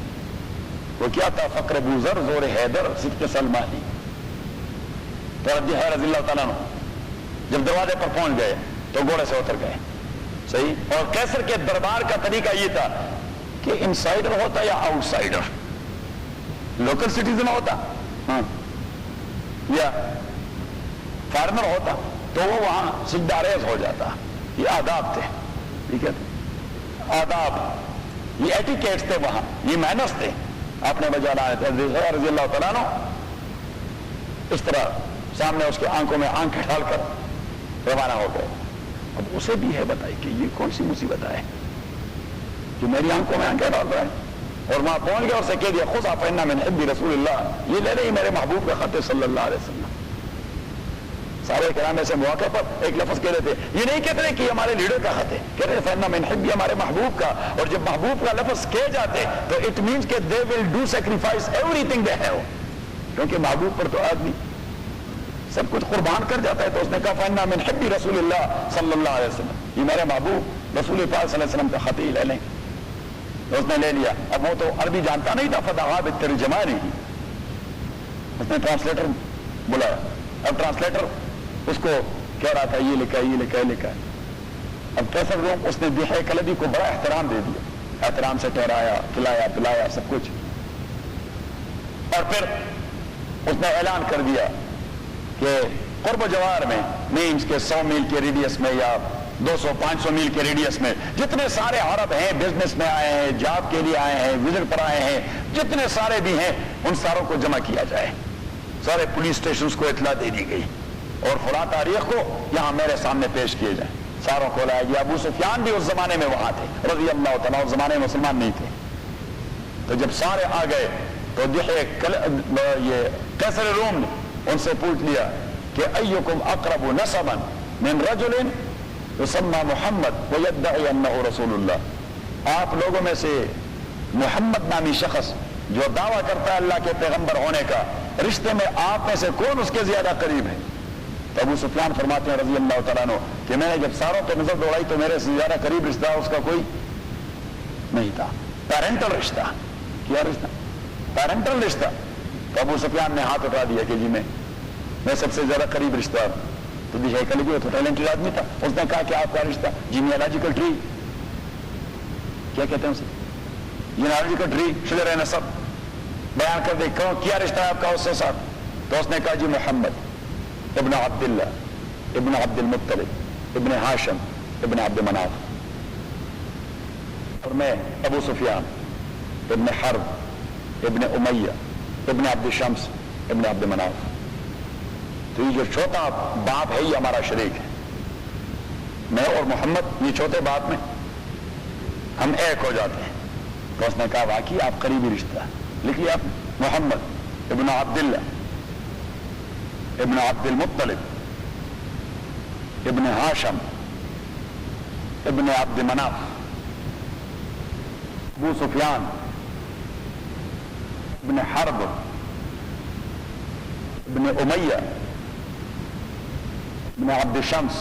وہ کیا تھا؟ فقر بوذر زور حیدر صدق سلمانی. تو دحیہ رضی اللہ تعالیٰ عنہ جب دروازے پر پہنچ گئے تو گھوڑے سے اتر گئے صحیح. اور قیصر کے دربار کا طریقہ یہ تھا کہ انسائڈر ہوتا یا آؤٹ سائڈر, لوکل سٹیزن ہوتا یا فارنر ہوتا تو وہ وہاں سجداریز ہو جاتا. یہ آداب تھے, ٹھیک ہے, آداب, یہ ایٹیکیٹس تھے وہاں, یہ مینرز تھے. آپ نے بجا لائے تھے رضی اللہ تعالیٰ عنہ اس طرح سامنے اس کے آنکھوں میں آنکھ ڈال کر روانہ ہو گئے. اب اسے بھی ہے بتائی کہ یہ کون سی مصیبت ہے کہ میری آنکھوں میں آنکھیں ڈال رہا ہے, اور وہاں پہنچ گیا اور سے کہہ دیا خذ فإن من حب رسول اللہ, یہ لے رہی میرے محبوب کا خط صلی اللہ علیہ وسلم. صحابہ کرام ایسے مواقع پر ایک لفظ کہہ رہے تھے, یہ نہیں کہتے کہ ہمارے لیڈر کا خط ہے, کہہ رہے فإن من حب ہمارے محبوب کا, اور جب محبوب کا لفظ کہے جاتے تو اٹ مینس کہ they will do sacrifice everything they have, کیونکہ محبوب پر تو آدمی سب کچھ قربان کر جاتا ہے. تو اس نے کہا فإن من حب رسول اللہ صلی اللہ علیہ وسلم, یہ میرے محبوب رسول پاک صلی اللہ علیہ وسلم کا خط ہی لے لیں. تو اس نے لے لیا. اب وہ تو عربی جانتا نہیں تھا, فدعا بالترجمان, اس نے ٹرانسلیٹر بلایا. اب ٹرانسلیٹر اس کو کہہ رہا تھا یہ لکھا یہ لکھا یہ لکھا. اب قیصر روم اس نے دیحیہ کلبی کو بڑا احترام دے دیا, احترام سے ٹھہرایا, کھلایا پلایا سب کچھ, اور پھر اس نے اعلان کر دیا کہ قرب و جوار میں مینس کے 100 میل کے ریڈیس میں یا 200-500 میل کے ریڈیس میں جتنے سارے عرب ہیں, بزنس میں آئے ہیں, جاب کے لیے آئے ہیں, وزٹ پر آئے ہیں, جتنے سارے بھی ہیں ان ساروں کو جمع کیا جائے. سارے پولیس اسٹیشنز کو اطلاع دے دی گئی اور فلاں تاریخ کو یہاں میرے سامنے پیش کیے جائیں. ساروں کو لایا گیا. ابو سفیان بھی اس زمانے میں وہاں تھے رضی اللہ تعالیٰ, اس زمانے میں مسلمان نہیں تھے. تو جب سارے آ گئے تو یہ قیصر روم نے ان سے پوچھ لیا کہ ایکم اقرب نسبا من رجل یسمى محمد ويدعي انه رسول اللہ, آپ لوگوں میں سے محمد نامی شخص جو دعویٰ کرتا ہے اللہ کے پیغمبر ہونے کا, رشتے میں آپ میں سے کون اس کے زیادہ قریب ہے؟ تو ابو سفیان فرماتے ہیں رضی اللہ تعالیٰ عنہ کہ میں نے جب ساروں پہ نظر دوڑائی تو میرے سے زیادہ قریب رشتہ اس کا کوئی نہیں تھا. پیرنٹل رشتہ. کیا رشتہ؟ پیرنٹل رشتہ. تو ابو سفیان نے ہاتھ اٹھا دیا کہ جی میں سب سے زیادہ قریب رشتہ. تو دیحیہ کلبی وہ تو ٹیلنٹڈ آدمی تھا. اس نے کہا کہ آپ کا رشتہ جینیالوجیکل ٹری, کیا کہتے ہیں اسے, جینیالوجیکل ٹری, شجرہ نسب بیان کر دے, کیا رشتہ ہے آپ کا اس سے ساتھ؟ تو اس نے کہا جی محمد ابن عبداللہ ابن عبد المطلب ابن ہاشم ابن عبد مناف, اور میں ابو سفیان ابن حرب ابن امیہ ابن عبد شمس ابن عبد مناف. تو یہ جو چھوٹا باپ ہے یہ ہمارا شریک ہے, میں اور محمد یہ چھوٹے باپ میں ہم ایک ہو جاتے ہیں. تو اس نے کہا واقعی آپ قریبی رشتہ ہے. لکھیے آپ, محمد ابن عبداللہ ابن عبد المطلب ابن ہاشم ابن عبد مناف, ابو سفیان ابن حرب ابن امیہ ابن عبد شمس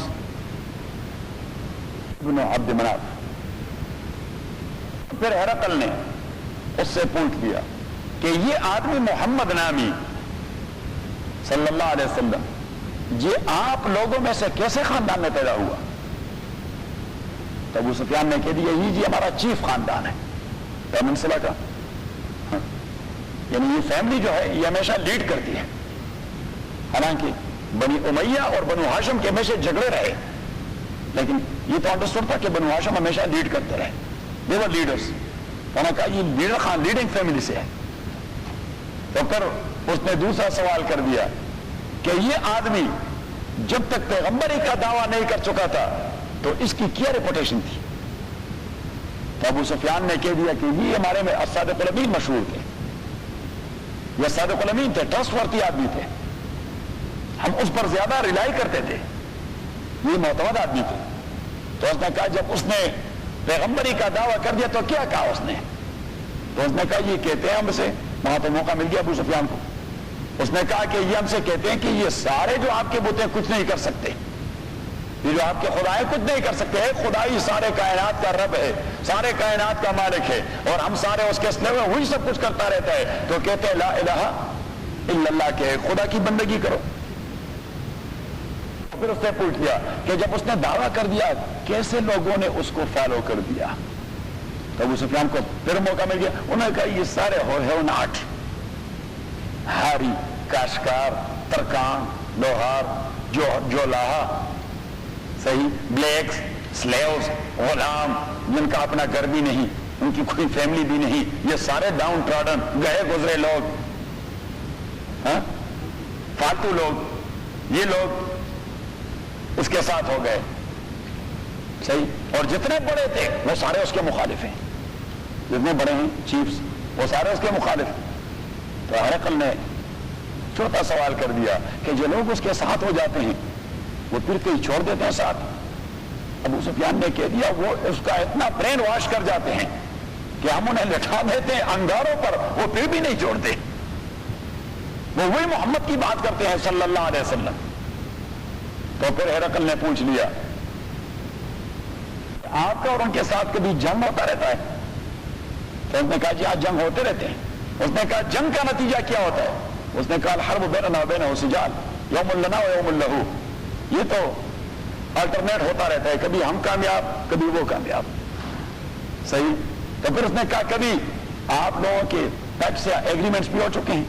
ابن عبد مناف. پھر ہرقل نے اس سے پوچھ لیا کہ یہ آدمی محمد نامی صلی اللہ علیہ وسلم یہ آپ لوگوں میں سے کیسے خاندان میں پیدا ہوا؟ تو ابو سفیان نے کہہ دیا یہ جی ہمارا چیف خاندان ہے پیمنسلا کا, یعنی یہ فیملی جو ہے یہ ہمیشہ لیڈ کرتی ہے. حالانکہ بنی امیہ اور بنو ہاشم کے ہمیشہ جھگڑے رہے, لیکن یہ تو انڈرسٹوڈ تھا کہ بنو ہاشم ہمیشہ لیڈ کرتے رہے, دے ور لیڈرز. انہوں نے کہا یہ لیڈر خان لیڈنگ فیملی سے ہے. تو پھر اس نے دوسرا سوال کر دیا کہ یہ آدمی جب تک پیغمبری کا دعویٰ نہیں کر چکا تھا تو اس کی کیا ریپوٹیشن تھی؟ تو ابو سفیان نے کہہ دیا کہ یہ ہمارے میں صادق الامین مشہور تھے, یہ صادق الامین تھے, ٹرسٹ ورتھی آدمی تھے, ہم اس پر زیادہ ریلائی کرتے تھے, یہ معتمد آدمی تھے. تو اس نے کہا جب اس نے پیغمبری کا دعویٰ کر دیا تو کیا کہا اس نے؟ تو اس نے کہا یہ کہتے ہیں ہم سے, وہاں تو موقع مل گیا ابو سفیان کو, اس نے کہا کہ یہ ہم سے کہتے ہیں کہ یہ سارے جو آپ کے بت ہیں کچھ نہیں کر سکتے, یہ جو آپ کے خدا ہیں کچھ نہیں کر سکتے. خدا ہی سارے کائنات کا رب ہے, سارے کائنات کا مالک ہے, اور ہم سارے اس کے اسلام میں وہی سب کچھ کرتا رہتا ہے. تو کہتے ہیں لا الہ الا اللہ کے خدا کی بندگی کرو. پھر اس نے پوچھ لیا کہ جب اس نے دعویٰ کر دیا کیسے لوگوں نے اس کو فالو کر دیا؟ تو ابو سفیان کو پھر موقع مل گیا. انہوں نے کہا یہ سارے ہو ناٹ، ہاری، کاشکار، ترکان، لوہار، جو لاہا، صحیح، بلیکس، سلیوز، غلام، جن کا اپنا گھر بھی نہیں، ان کی کوئی فیملی بھی نہیں، یہ سارے ڈاؤن ٹراڈن گئے گزرے لوگ، فالتو لوگ، یہ لوگ اس کے ساتھ ہو گئے. صحیح. اور جتنے بڑے تھے وہ سارے اس کے مخالف ہیں، جتنے بڑے ہیں چیفز وہ سارے اس کے مخالف ہیں. تو ہرقل نے چھوٹا سوال کر دیا کہ جو لوگ اس کے ساتھ ہو جاتے ہیں وہ پھر کہیں چھوڑ دیتے ہیں ساتھ؟ ابو سفیان نے کہہ دیا وہ اس کا اتنا برین واش کر جاتے ہیں کہ ہم انہیں لٹا دیتے ہیں انگاروں پر، وہ پھر بھی نہیں چھوڑتے. وہ وہی محمد کی بات کرتے ہیں صلی اللہ علیہ وسلم. تو پھر ہرقل نے پوچھ لیا آپ کا اور ان کے ساتھ کبھی جنگ ہوتا رہتا ہے؟ تو اس نے کہا جی جنگ ہوتے رہتے ہیں. اس نے کہا جنگ کا نتیجہ کیا ہوتا ہے؟ اس نے کہا الحرب بیننا و بینہ سجال یوم لنا و یوم لہ. یہ تو الٹرنیٹ ہوتا رہتا ہے، کبھی ہم کامیاب کبھی وہ کامیاب. صحیح. تو پھر اس نے کہا کبھی آپ لوگوں کے پیکٹس یا ایگریمنٹس بھی ہو چکے ہیں؟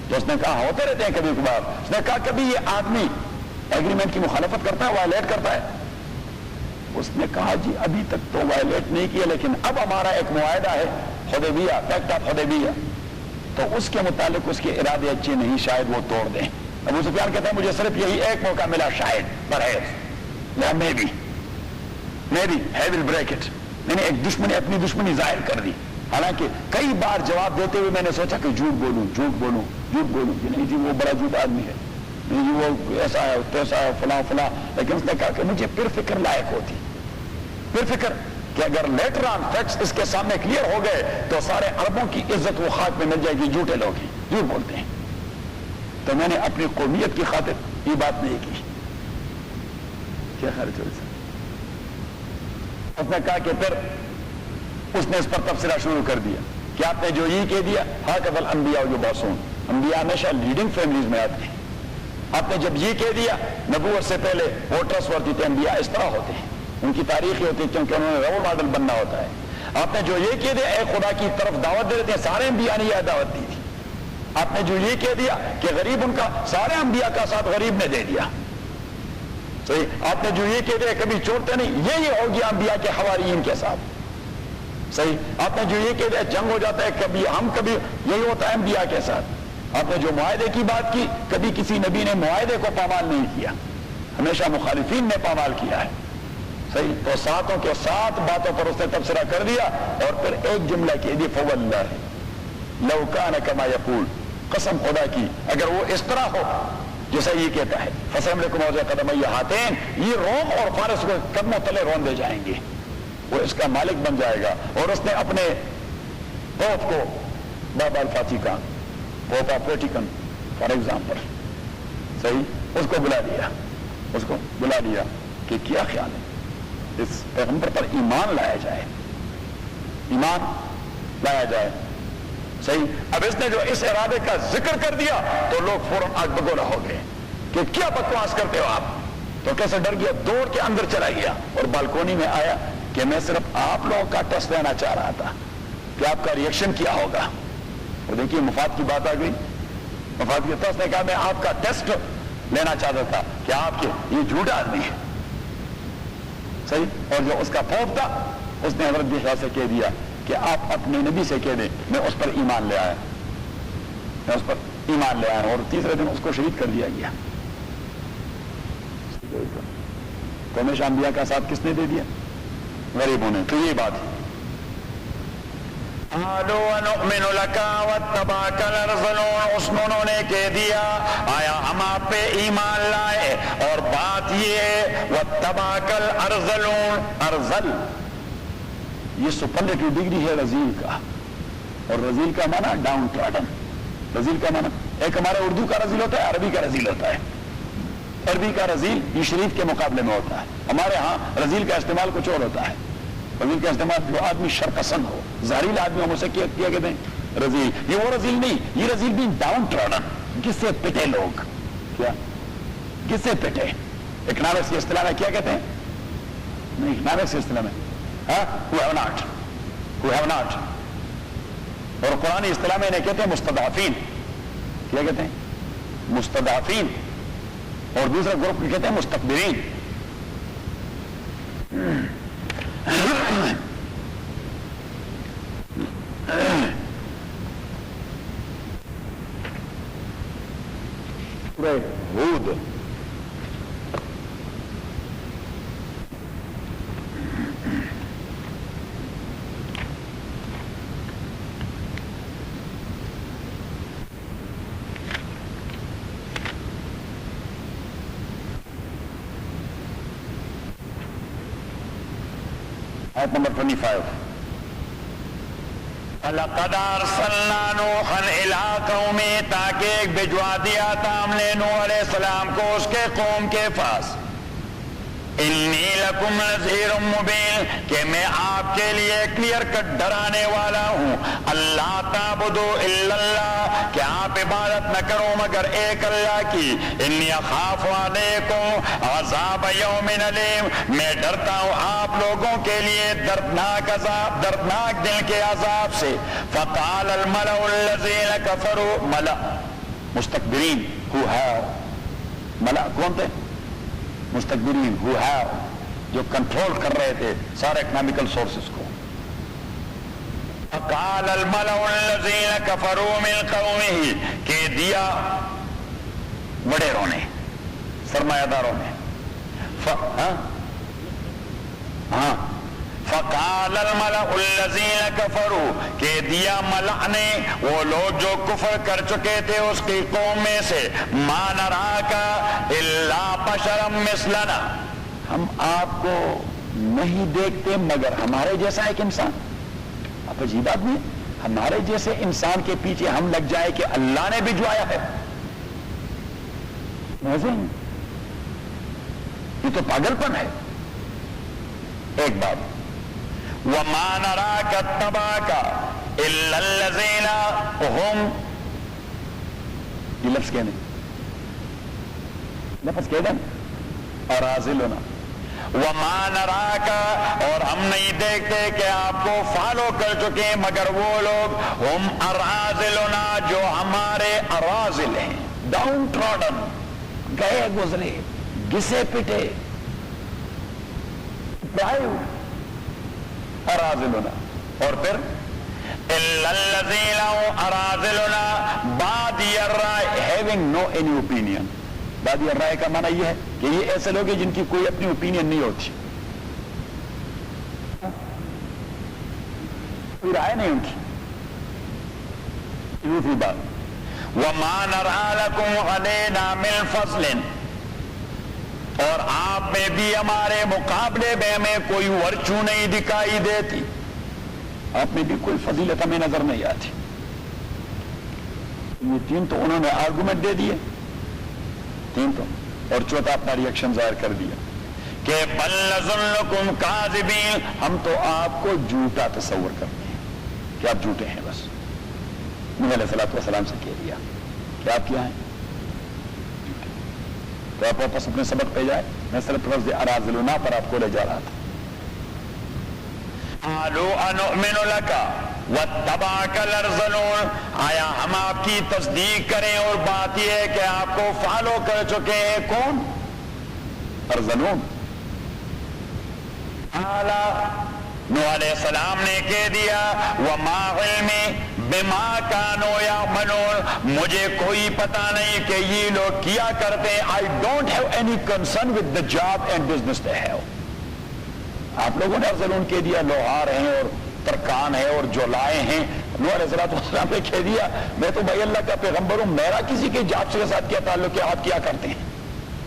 تو اس نے کہا ہوتے رہتے ہیں کبھی کبھار. اس نے کہا کبھی یہ آدمی ایگریمنٹ کی مخالفت کرتا ہے، وائلیٹ کرتا ہے؟ اس نے کہا جی ابھی تک تو وائلیٹ نہیں کیا، لیکن اب ہمارا ایک معاہدہ ہے حدیبیہ، پیکٹ آف حدیبیہ، تو اس کے متعلق اس کے ارادے اچھے نہیں، شاید وہ توڑ دیں. ابو سفیان کہتا ہے مجھے صرف یہی ایک موقع ملا شاید پرہیز، یا میں بھی I will break it. میں نے ایک دشمنی اپنی دشمنی ظاہر کر دی. حالانکہ کئی بار جواب دیتے ہوئے میں نے سوچا کہ جھوٹ بولوں کہ نہیں جی وہ بڑا جھوٹ آدمی ہے، نہیں جی وہ ایسا ہے تیسا ہے فلاں فلاں. لیکن اس نے کہا کہ مجھے پھر فکر لائق ہوتی، پھر فکر کہ اگر لیٹر آن فیکٹس اس کے سامنے کلیئر ہو گئے تو سارے عربوں کی عزت وہ خاک میں مل جائے گی، جھوٹے لوگ ہیں، جھوٹ بولتے ہیں. تو میں نے اپنی قومیت کی خاطر یہ بات نہیں کی. کیا خرچ ہو؟ اس نے کہا کہ پھر اس نے اس پر تبصرہ شروع کر دیا کہ آپ نے جو یہ کہہ دیا ہاکذا الانبیاء یبعثون، انبیاء ہمیشہ لیڈنگ فیملیز میں آتے ہیں. آپ نے جب یہ کہہ دیا نبوت سے پہلے وہ ٹرسٹورتھی تھے، انبیاء اس طرح ہوتے ہیں، ان کی تاریخ ہی ہوتی ہے کیونکہ انہوں نے رول ماڈل بننا ہوتا ہے. آپ نے جو یہ کہہ دیا اے خدا کی طرف دعوت دے دیتے ہیں، سارے انبیاء نے یہ دعوت دی تھی. آپ نے جو یہ کہہ دیا کہ غریب ان کا، سارے انبیاء کا ساتھ غریب نے دے دیا. صحیح. آپ نے جو یہ کہہ دیا کبھی چھوڑتے نہیں، یہ ہو گیا انبیاء کے حواریین کے ساتھ. صحیح. آپ نے جو یہ کہہ دیا جنگ ہو جاتا ہے کبھی ہم کبھی، یہی ہوتا ہے انبیاء کے ساتھ. آپ نے جو معاہدے کی بات کی، کبھی کسی نبی نے معاہدے کو پامال نہیں کیا، ہمیشہ مخالفین نے پامال کیا ہے. صحیح. تو ساتوں کے سات باتوں پر اس نے تبصرہ کر دیا اور پھر ایک جملہ کہہ دی فواللہ لو کان کما یقول، قسم خدا کی اگر وہ اس طرح ہو جیسا یہ کہتا ہے، فسیملکم موضع قدمی ہاتین، یہ روم اور فارس کو قدموں تلے روندے جائیں گے، وہ اس کا مالک بن جائے گا. اور اس نے اپنے پوپ کو بابا الفاتیکان، pope of Vatican for example, صحیح، اس کو بلا لیا کہ کیا خیال ہے اس پیغمبر پر ایمان لایا جائے. صحیح. اب اس نے جو اس ارادے کا ذکر کر دیا تو لوگ فوراً آگ بگولا ہو گئے کہ کیا بکواس کرتے ہو آپ. تو کیسے ڈر گیا، دوڑ کے اندر چلا گیا اور بالکونی میں آیا کہ میں صرف آپ لوگوں کا ٹیسٹ لینا چاہ رہا تھا کہ آپ کا ریئیکشن کیا ہوگا. اور دیکھیے مفاد کی بات آ گئی. مفاد کی اس نے کہا میں آپ کا ٹیسٹ لینا چاہتا تھا کہ آپ کے یہ جھوٹا آدمی ہے. صحیح. اور جو اس کا پوپ تھا اس نے حضرت بشرا سے کہہ دیا کہ آپ اپنے نبی سے کہہ دیں میں اس پر ایمان لے آیا، اور تیسرے دن اس کو شہید کر دیا گیا. تو ہمیشہ انبیاء کا ساتھ کس نے دے دیا؟ غریبوں نے. تو یہ بات ہے. انہوں نے کہہ دیا آیا ہم آپ پہ ایمان لائے، اور بات یہ ہے واتبعک الارذلون. ارذل یہ سپرلیٹو ڈگری ہے رذیل کا، اور رذیل کا معنی ڈاؤن ٹراڈن. رذیل کا معنی ایک ہمارا اردو کا رذیل ہوتا ہے، عربی کا رذیل ہوتا ہے. عربی کا رذیل یہ شریف کے مقابلے میں ہوتا ہے. ہمارے ہاں رذیل کا استعمال کچھ اور ہوتا ہے. رذیل کا استعمال جو آدمی شرپسند ہو، زہریلا آدمی ہم اسے کیا کہتے ہیں رذیل. یہ وہ رذیل نہیں، یہ رذیل بھی ڈاؤن ٹراڈن، جس سے پٹے لوگ. کیا؟ جس سے پٹے. اکنامکس کی اصطلاح میں کیا کہتے ہیں؟ نہیں، اکنامکس کی اصطلاح میں who have not. اور قرآنی اصطلاح میں انہیں کہتے ہیں مستضعفین. کیا کہتے ہیں؟ مستضعفین. اور دوسرا گروپ کو کہتے ہیں مستکبرین. ہود آیت نمبر 25. لقد ارسلنا نوحا الى قومه، تاکہ بھجوا دیا تھا ہم نے نوح علیہ السلام کو اس کے قوم کے پاس. انی لکم نذیر مبین، کہ میں آپ کے لیے کلیئر کٹ ڈرانے والا ہوں. اللہ تعبدوا الا اللہ، کہ آپ عبادت نہ کرو مگر ایک اللہ کی. انی اخاف علیکم عذاب یوم علیم، میں ڈرتا ہوں آپ لوگوں کے لیے دردناک عذاب، دردناک دل کے عذاب سے. فقال الملأ الذین کفروا، ملأ مستکبرین who have، ملأ کون تھے؟ مستکبرین who have، جو کنٹرول کر رہے تھے سارے اکنامیکل سورسز کو. قال الملأ الذین کفروا من قومه، کہ دیا وڈیروں نے، سرمایہ داروں نے. فقال الملأ الذین کفروا، کہ دیا ملأ نے، وہ لوگ جو کفر کر چکے تھے اس کی قوم میں سے. ما نراک الا بشرا مثلنا، ہم آپ کو نہیں دیکھتے مگر ہمارے جیسا ایک انسان. آپ عجیب آدمی، ہمارے جیسے انسان کے پیچھے ہم لگ جائے کہ اللہ نے بھجوایا ہے. یہ تو پاگل پن ہے. ایک بات، وما نراک اتبعک الا الذین هم، یہ لفظ کہنے، لفظ کہہ دیں، اراذلنا. وما نراک، اور ہم نہیں دیکھتے کہ آپ کو فالو کر چکے مگر وہ لوگ، ہم اراذلنا، جو ہمارے اراذل ہیں، ڈاؤن ٹراڈن، گئے گزرے، گھسے پٹے، اراذلنا. اور پھر الا الذین اراذلنا بادی الرأی، having no any opinion. بادی الرأی کا معنی یہ ہے کہ یہ ایسے لوگ ہیں جن کی کوئی اپنی اوپینین نہیں ہوتی، کوئی رائے نہیں ان کی. دوسری بات، وما نرى لكم علينا من فضل، اور آپ میں بھی ہمارے مقابلے میں ہمیں کوئی ورچو نہیں دکھائی دیتی، آپ میں بھی کوئی فضیلت ہمیں نظر نہیں آتی. یہ تین تو انہوں نے آرگومنٹ دے دیے، تین تو، اور چوتھا اپنا ریئیکشن ظاہر کر دیا کہ بل نظنکم کاذبین، ہم تو آپ کو جھوٹا تصور کرتے ہیں کہ آپ جھوٹے ہیں. بس نبی علیہ الصلوۃ والسلام سے کہہ دیا کہ آپ کیا ہیں. تو آپ واپس اپنے سبق پہ جائے. میں صرف لفظ اراذلنا پر آپ کو لے جا رہا تھا. قالوا انؤمن لك واتبعك الارذلون، آیا ہم آپ کی تصدیق کریں اور بات یہ ہے کہ آپ کو فالو کر چکے ہیں کون؟ ارذلون. نوح علیہ السلام نے کہہ دیا وما علمی بما كانوا يعملون، مجھے کوئی پتہ نہیں کہ یہ لوگ کیا کرتے ہیں. I don't have any concern with the job and business they have. آپ لوگوں نے ارذلون کہہ دیا، لوہار ہیں اور ترکان ہیں اور جولائے ہیں. نوح علیہ السلام نے کہہ دیا میں تو بھائی اللہ کا پیغمبر ہوں، میرا کسی کے جاب کے ساتھ کیا تعلق ہے؟ آپ کیا کرتے ہیں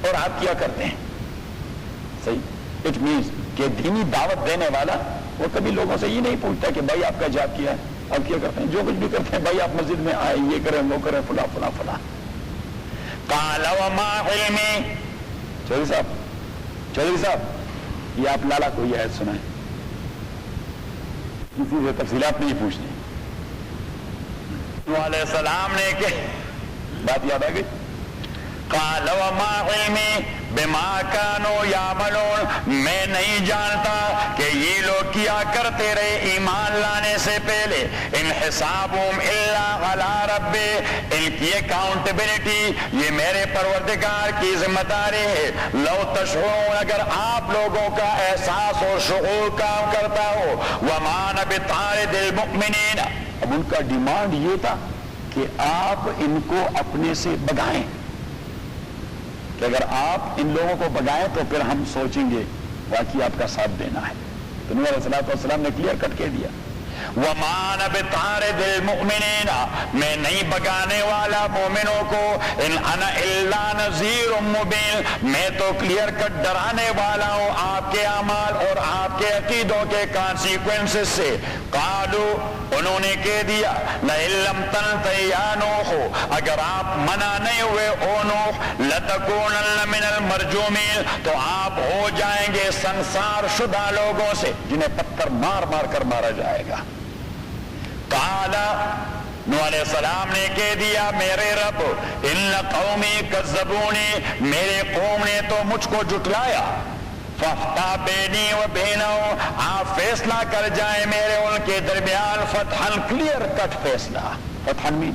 اور آپ کیا کرتے ہیں. صحیح. اٹ مینس کہ دینی دعوت دینے والا وہ کبھی لوگوں سے یہ نہیں پوچھتا کہ بھائی آپ کا جاب کیا ہے، آپ کیا کرتے ہیں. جو کچھ بھی کرتے ہیں بھائی آپ مسجد میں آئے، یہ کریں وہ کریں، فلاں فلاں فلاں. قال وما علمی، چودھری صاحب یہ آپ لالا کو یہ آیت سنائیں، کسی سے تفصیلات نہیں پوچھنی. نوح علیہ السلام نے کہ بات یاد آ گئی. قال وما علمی بما كانوا يعملون، میں نہیں جانتا کہ یہ لوگ کیا کرتے رہے ایمان لانے سے پہلے. ان حسابهم الا على ربي، ان کی اکاؤنٹیبلٹی یہ میرے پروردگار کی ذمہ داری ہے. لو تشعرون، اگر آپ لوگوں کا احساس اور شعور کام کرتا ہو. وما انا بطارد المؤمنین، اب ان کا ڈیمانڈ یہ تھا کہ آپ ان کو اپنے سے بگائیں، کہ اگر آپ ان لوگوں کو بگائیں تو پھر ہم سوچیں گے باقی آپ کا ساتھ دینا ہے. تو نبی علیہ الصلوۃ والسلام نے کلیئر کٹ کہہ دیا وما انا بطارد المؤمنین، میں نہیں بگانے والا مومنوں کو. ان انا الا نذیر مبین، میں تو کلیئر کٹ ڈرانے والا ہوں آپ کے اعمال اور آپ کے عقیدوں کے کانسیکوینسز سے. قالوا، انہوں نے کہہ دیا لئن لم تنتهِ یا نوح، اگر آپ منع نہیں ہوئے او نوح، لتکونن من المرجومین، تو آپ ہو جائیں گے سنسار شدہ لوگوں سے جنہیں پتھر مار مار کر مارا جائے گا. قال، نوح علیہ السلام نے کہہ دیا میرے رب، ان قومی کذبونی، میرے قوم نے تو مجھ کو جھٹلایا. فافتح بینی و بینہم، آپ فیصلہ کر جائیں میرے ان کے درمیان. فتحا، کلیئر کٹ فیصلہ. فتحا مین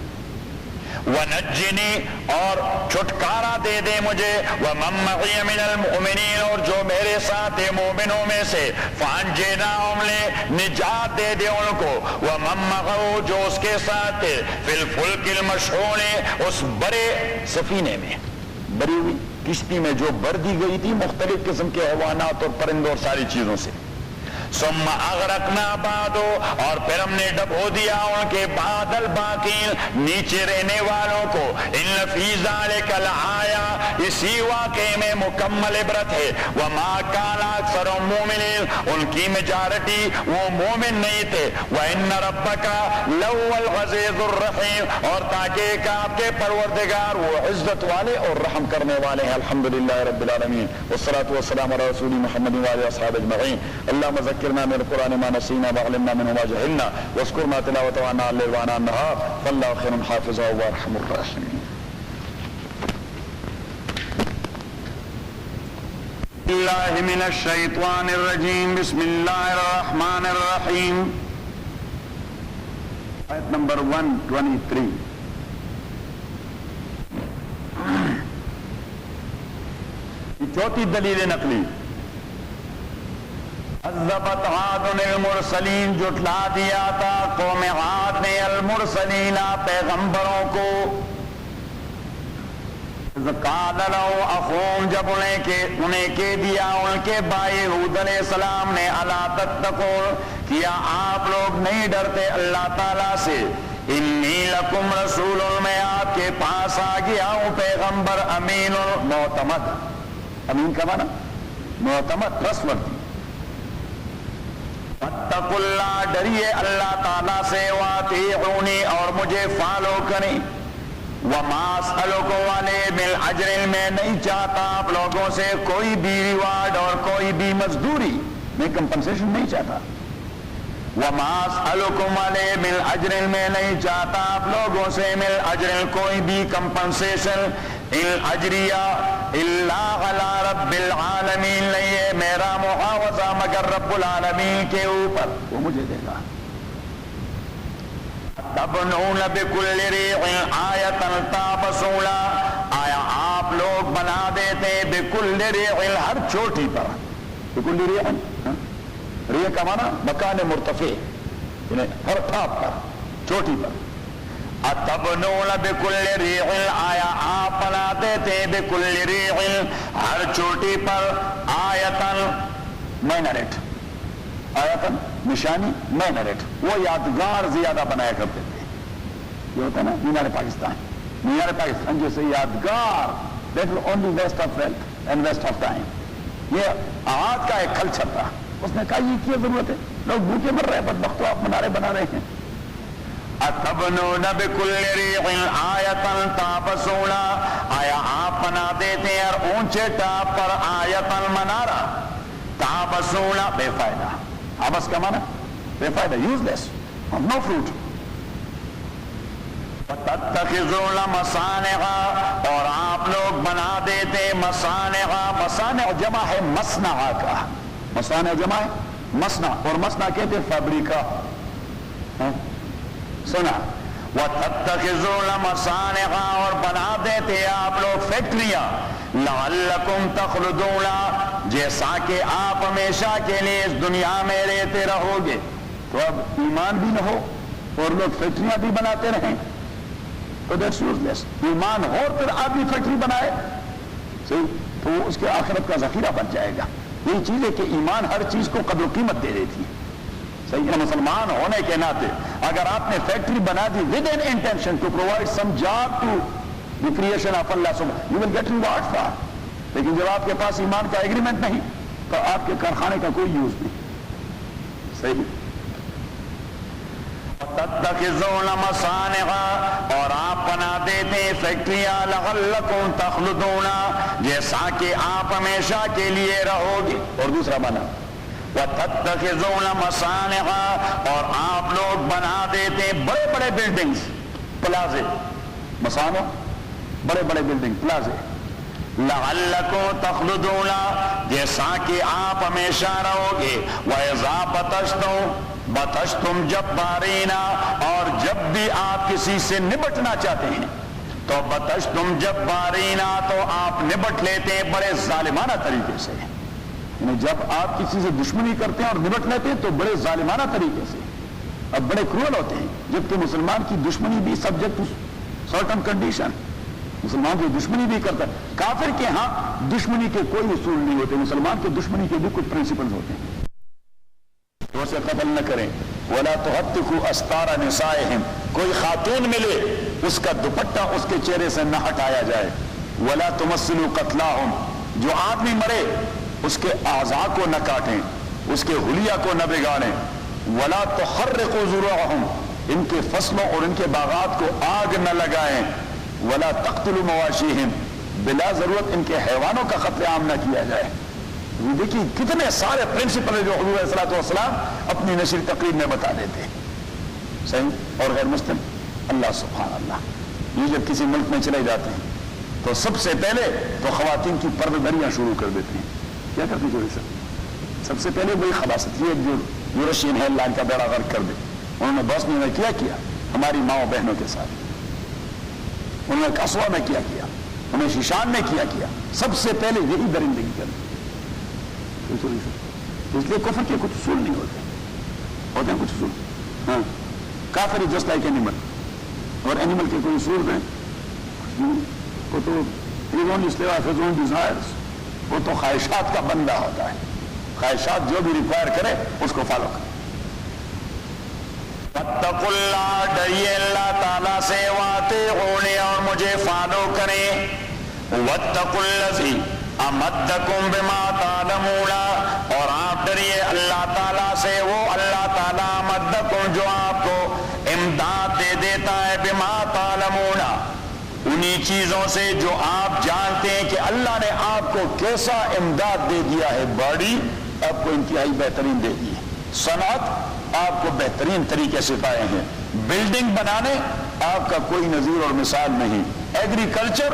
ونجنی، اور چھٹکارا دے دے مجھے. ومن معی من المؤمنین، اور جو میرے ساتھ ہے مومنوں میں سے. فانجیناہم، لے نجات دے دے ان کو. ومن معه، جو اس کے ساتھ ہے. فی الفلک المشحون، اس بڑے سفینے میں، بری ہوئی کشتی میں جو بر دی گئی تھی مختلف قسم کے حیوانات اور پرندوں اور ساری چیزوں سے. ثم اغرقنا بعد، اور پھر ہم نے ڈبو دیا ان کے بعد الباقین، نیچے رہنے والوں کو. ان فی ذلک لآیہ، اسی واقعے میں مکمل عبرت ہے. وما کان اکثر مومنین، ان کی میجارٹی وہ مومن نہیں تھے. وان ربک لهو العزیز الرحیم، اور تاکہ کہ آپ کے پروردگار وہ عزت والے اور رحم کرنے والے ہیں. الحمدللہ رب العالمین، والصلاة والسلام علی رسول محمد وعلی اصحابہ اجمعین. اللهم ذکرنا من القرآن ما نسینا وعلمنا منه ما جهلنا واذكرنا تلاوته عنا الليل وعنا النهار فالله خير حافظا وارحم الراحمين. اللہ من الشیطان الرجیم، بسم اللہ الرحمن الرحیم. آیت نمبر 123. چوتھی دلیل نقلی. عذبت عاد المرسلین، جھٹلا دیا تھا قوم عاد نے المرسلین، پیغمبروں کو. قال لو اخوم، جب انہیں کہہ دیا ان کے بھائی ہود علیہ السلام نے، الا تتقون، کیا آپ لوگ نہیں ڈرتے اللہ تعالیٰ سے. انی لکم رسول، میں آپ کے پاس آ گیا ہوں پیغمبر، امین، معتمد. امین کا معنی معتمد، ٹرسٹورتھی. اتقوا اللہ، ڈریے اللہ تعالیٰ سے. واطیعونی، اور مجھے فالو کریں. وما اسألکم علیہ من اجر، میں نہیں چاہتا آپ لوگوں سے کوئی بھی ریوارڈ اور کوئی بھی مزدوری، میں کمپنسیشن نہیں چاہتا. وما اسألکم علیہ من اجر، میں نہیں چاہتا آپ لوگوں سے من اجر کوئی بھی کمپنسیشن. ان اجریہ الا علی رب العالمین، نہیں ہے میرا معاوضہ مگر رب العالمین کے اوپر، وہ مجھے دے گا. تبنون بکل ریع آیۃ تابسون، آیا آپ لوگ بنا دیتے بکل ریع، ہر چوٹی پر. بکل ریع، ریع کا معنی مکان مرتفع، یعنی ہر ٹاپ پر، چوٹی پر. اتبنون بکل ریع، آیا آپ بنا دیتے بکل ریع، ہر چوٹی پر. آیتن، مینریٹ، آیتن نشانی، مینریٹ، وہ یادگار زیادہ بنایا کرتے تھے. یہ ہوتا ہے نا مینار پاکستان، مینار پاکستان جیسے یادگار، that will only waste of wealth and waste of time. یہ آج کا ایک کلچر تھا. اس نے کہا یہ کیا ضرورت ہے، لوگ بھوکے مر رہے ہیں، بدبختو آپ منارے بنا رہے ہیں. اتبنون بکل ریع آیۃ تابسون، آیا آپ بنا دیتے ہیں ہر اونچے ٹاپ پر آیتن منارہ. تابسون، بے فائدہ. آبس کا معنی بے فائدہ، یوز لیس، نو فروٹ. تتخذون مصانع، اور آپ لوگ بنا دیتے مصانع. مصانع جمع ہے مصنع کا، مصانع جمع ہے مصنع، اور مصنع کہتے ہیں فیبریکا. سنا وَتَتَّخِذُونَ مَصَانِعَ، اور بنا دیتے آپ لوگ فیکٹریاں. لَعَلَّكُمْ تَخْلُدُونَ، جیسا کہ آپ ہمیشہ کے لیے اس دنیا میں رہتے رہو گے. تو اب ایمان بھی نہ ہو اور لوگ فیکٹریاں بھی بناتے رہیں تو دیٹس یوزلیس. ایمان ہو اور پھر آدمی فیکٹری بنائے صحیح تو وہ اس کے آخرت کا ذخیرہ بن جائے گا. یہی چیز ہے کہ ایمان ہر چیز کو قدر و قیمت دے دیتی ہے. صحیح ہے، مسلمان ہونے کے ناطے اگر آپ نے فیکٹری بنا دی with an intention to provide some job to the creation of اللہ سبحانہ، you will get reward for. لیکن جب آپ کے پاس ایمان کا ایگریمنٹ نہیں تو آپ کے کارخانے کا کوئی یوز نہیں. صحیح. تتخذون مصانع، اور آپ بنا دیتے فیکٹریاں. لعلکم تخلدون، جیسا کہ آپ ہمیشہ کے لیے رہو گے. اور دوسرا معنی وَتَتَّخِذُونَ مَصَانِعَ، اور آپ لوگ بنا دیتے بڑے بڑے بلڈنگز، پلازے. مصانع بڑے بڑے بلڈنگ پلازے. لَعَلَّكُمْ تَخْلُدُونَ، جیسا کہ آپ ہمیشہ رہو گے. وَإِذَا بَطَشْتُمْ جَبَّارِينَ، اور جب بھی آپ کسی سے نبٹنا چاہتے ہیں تو بَطَشْتُمْ جَبَّارِينَ، تو آپ نبٹ لیتے بڑے ظالمانہ طریقے سے. یعنی جب آپ کسی سے دشمنی کرتے ہیں اور نبٹ لیتے ہیں تو بڑے ظالمانہ طریقے سے، اب بڑے کروئل ہوتے ہیں. جبکہ مسلمان کی دشمنی بھی سبجیکٹ ٹو سرٹن کنڈیشن، مسلمان کی دشمنی بھی کرتا ہے. کافر کے ہاں دشمنی کے کوئی اصول نہیں ہوتے، مسلمان کے دشمنی کے بھی کچھ پرنسپلز ہوتے ہیں. تو اسے قتل نہ کریں. وَلَا تُحَتِّكُوا أَسْتَارَ نِسَائِهِمْ، کوئی خاتون ملے اس کا دوپٹہ اس کے چہرے سے نہ ہٹایا جائے. وَلَا تُمَثِّلُوا قَتْلَاهُمْ، جو آدمی مرے اس کے اعضاء کو نہ کاٹیں، اس کے حلیہ کو نہ بگاڑیں. وَلَا تُحَرِّقُوا ذُرُوعَهُمْ، ان کے فصلوں اور ان کے باغات کو آگ نہ لگائیں. وَلَا تَقْتُلُوا مَوَاشِيهِمْ، بلا ضرورت ان کے حیوانوں کا قتل عام نہ کیا جائے. دیکھیے کتنے سارے پرنسپل جو حضور علیہ الصلوۃ والسلام اپنی نشری تقریر میں بتا دیتے ہیں. صحیح. اور غیر مسلم اللہ سبحان اللہ، یہ جب کسی ملک میں چلے جاتے ہیں تو سب سے پہلے تو خواتین کی پردہ دریاں شروع کر دیتے ہیں. کیا کرتے ہیں سب سے پہلے وہی خباثت، یہ جو یورشین ہے اللہ کا بیڑا غرق کر دے. انہوں نے بوسنیا میں کیا ہماری ماؤں بہنوں کے ساتھ، انہوں نے قصوہ میں کیا انہوں نے شیشان میں کیا. سب سے پہلے یہی درندگی کرتے. اس لیے کفر کے کچھ اصول نہیں ہوتے ہیں کچھ اصول. ہاں کافر از جسٹ لائک اینیمل، اور اینیمل کے کوئی اصول ہیں وہ تو وہ تو خواہشات کا بندہ ہوتا ہے. خواہشات جو بھی ریکوائر کرے اس کو فالو کرے. وَاتَّقُوا اللَّهَ، ڈریے اللہ تعالیٰ سے. وَاطِیعُونِ، اور مجھے فالو کریں. وَاتَّقُوا الَّذِی امدکم بما تعلمون، اور آپ ڈریے اللہ تعالیٰ سے، وہ اللہ تعالیٰ امدکم جو آپ کو امداد دے دیتا ہے. بما تعلمون، انہی چیزوں سے جو آپ جانتے ہیں کہ اللہ نے آپ کو کیسا امداد دے دیا ہے. باڈی آپ کو انتہائی بہترین دے دی ہے، صنعت آپ کو بہترین طریقے سے پائے ہیں، بلڈنگ بنانے آپ کا کوئی نظیر اور مثال نہیں. ایگریکلچر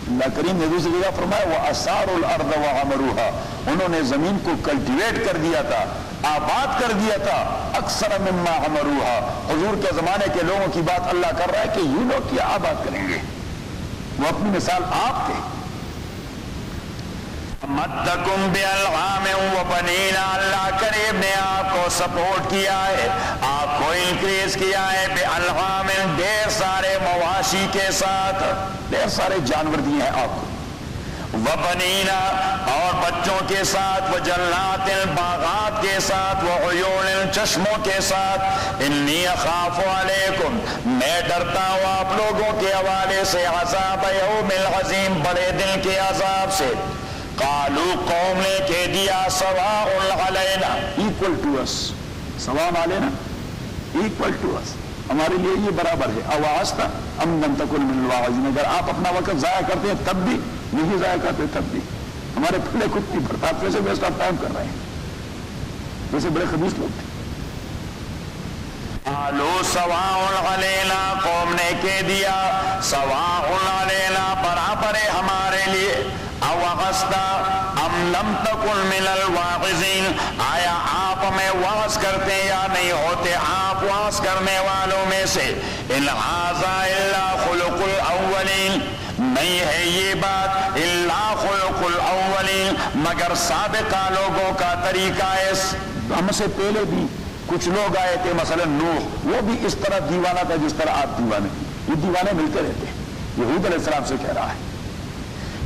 اللہ کریم نے دوسری جگہ فرمایا وَأَثَارُوا الْأَرْضَ وَعَمَرُوهَا، انہوں نے زمین کو کلٹیویٹ کر دیا تھا، آباد کر دیا تھا. اکثر مما عمروها، حضور کے زمانے کے لوگوں کی بات اللہ کر رہا ہے کہ یہ لوگ کیا آباد کریں گے. وہ اپنی مثال آپ تھے. مدکم بِأَلْعَامٍ وَبَنِينَ، اللہ کریم نے آپ کو سپورٹ کیا ہے، آپ کو انکریز کیا ہے. بِأَلْعَامٍ، ڈھیر سارے مواشی کے ساتھ، ڈھیر سارے جانور دیے ہیں آپ کو. وَبَنِينَ، اور بچوں کے ساتھ. وَجَنَّاتٍ، باغات کے ساتھ. وَعُیُونٍ، چشموں کے ساتھ. اِنِّی أَخَافُ عَلَیکُم، میں ڈرتا ہوں آپ لوگوں کے حوالے سے. عذاب یوم العظیم، بڑے دن کے عذاب سے. قالوا، قوم نے کہہ دیا، سواء علینا، equal to us، سواء علینا equal to us، ہمارے لیے یہ برابر ہے. اواعظت ام لم تکن من الواعظین، اگر آپ اپنا وقت ضائع کرتے ہیں تب بھی، نہیں ضائع کرتے تب بھی، ہمارے پھلے خود نہیں بھرتا. آپ کیسے ویسٹ آف ٹائم کر رہے ہیں، جیسے بڑے خبیث لوگ تھے. قالوا سواء علینا، قوم کہہ دیا سواء علینا برابر ہے ہمارے لیے اوغستا ام لم تکن من الواعظین آیا آپ ہمیں واعظ کرتے یا نہیں ہوتے آپ واعظ کرنے والوں میں سے ان ھذا الا خلق الاولین نہیں ہے یہ بات الا خلق الاولین مگر سابقہ لوگوں کا طریقہ ہے ہم سے پہلے بھی کچھ لوگ آئے تھے مثلا نوح وہ بھی اس طرح دیوانہ تھا جس طرح آپ دیوانے یہ دیوانے ملتے رہتے ہیں یہ حود علیہ السلام سے کہہ رہا ہے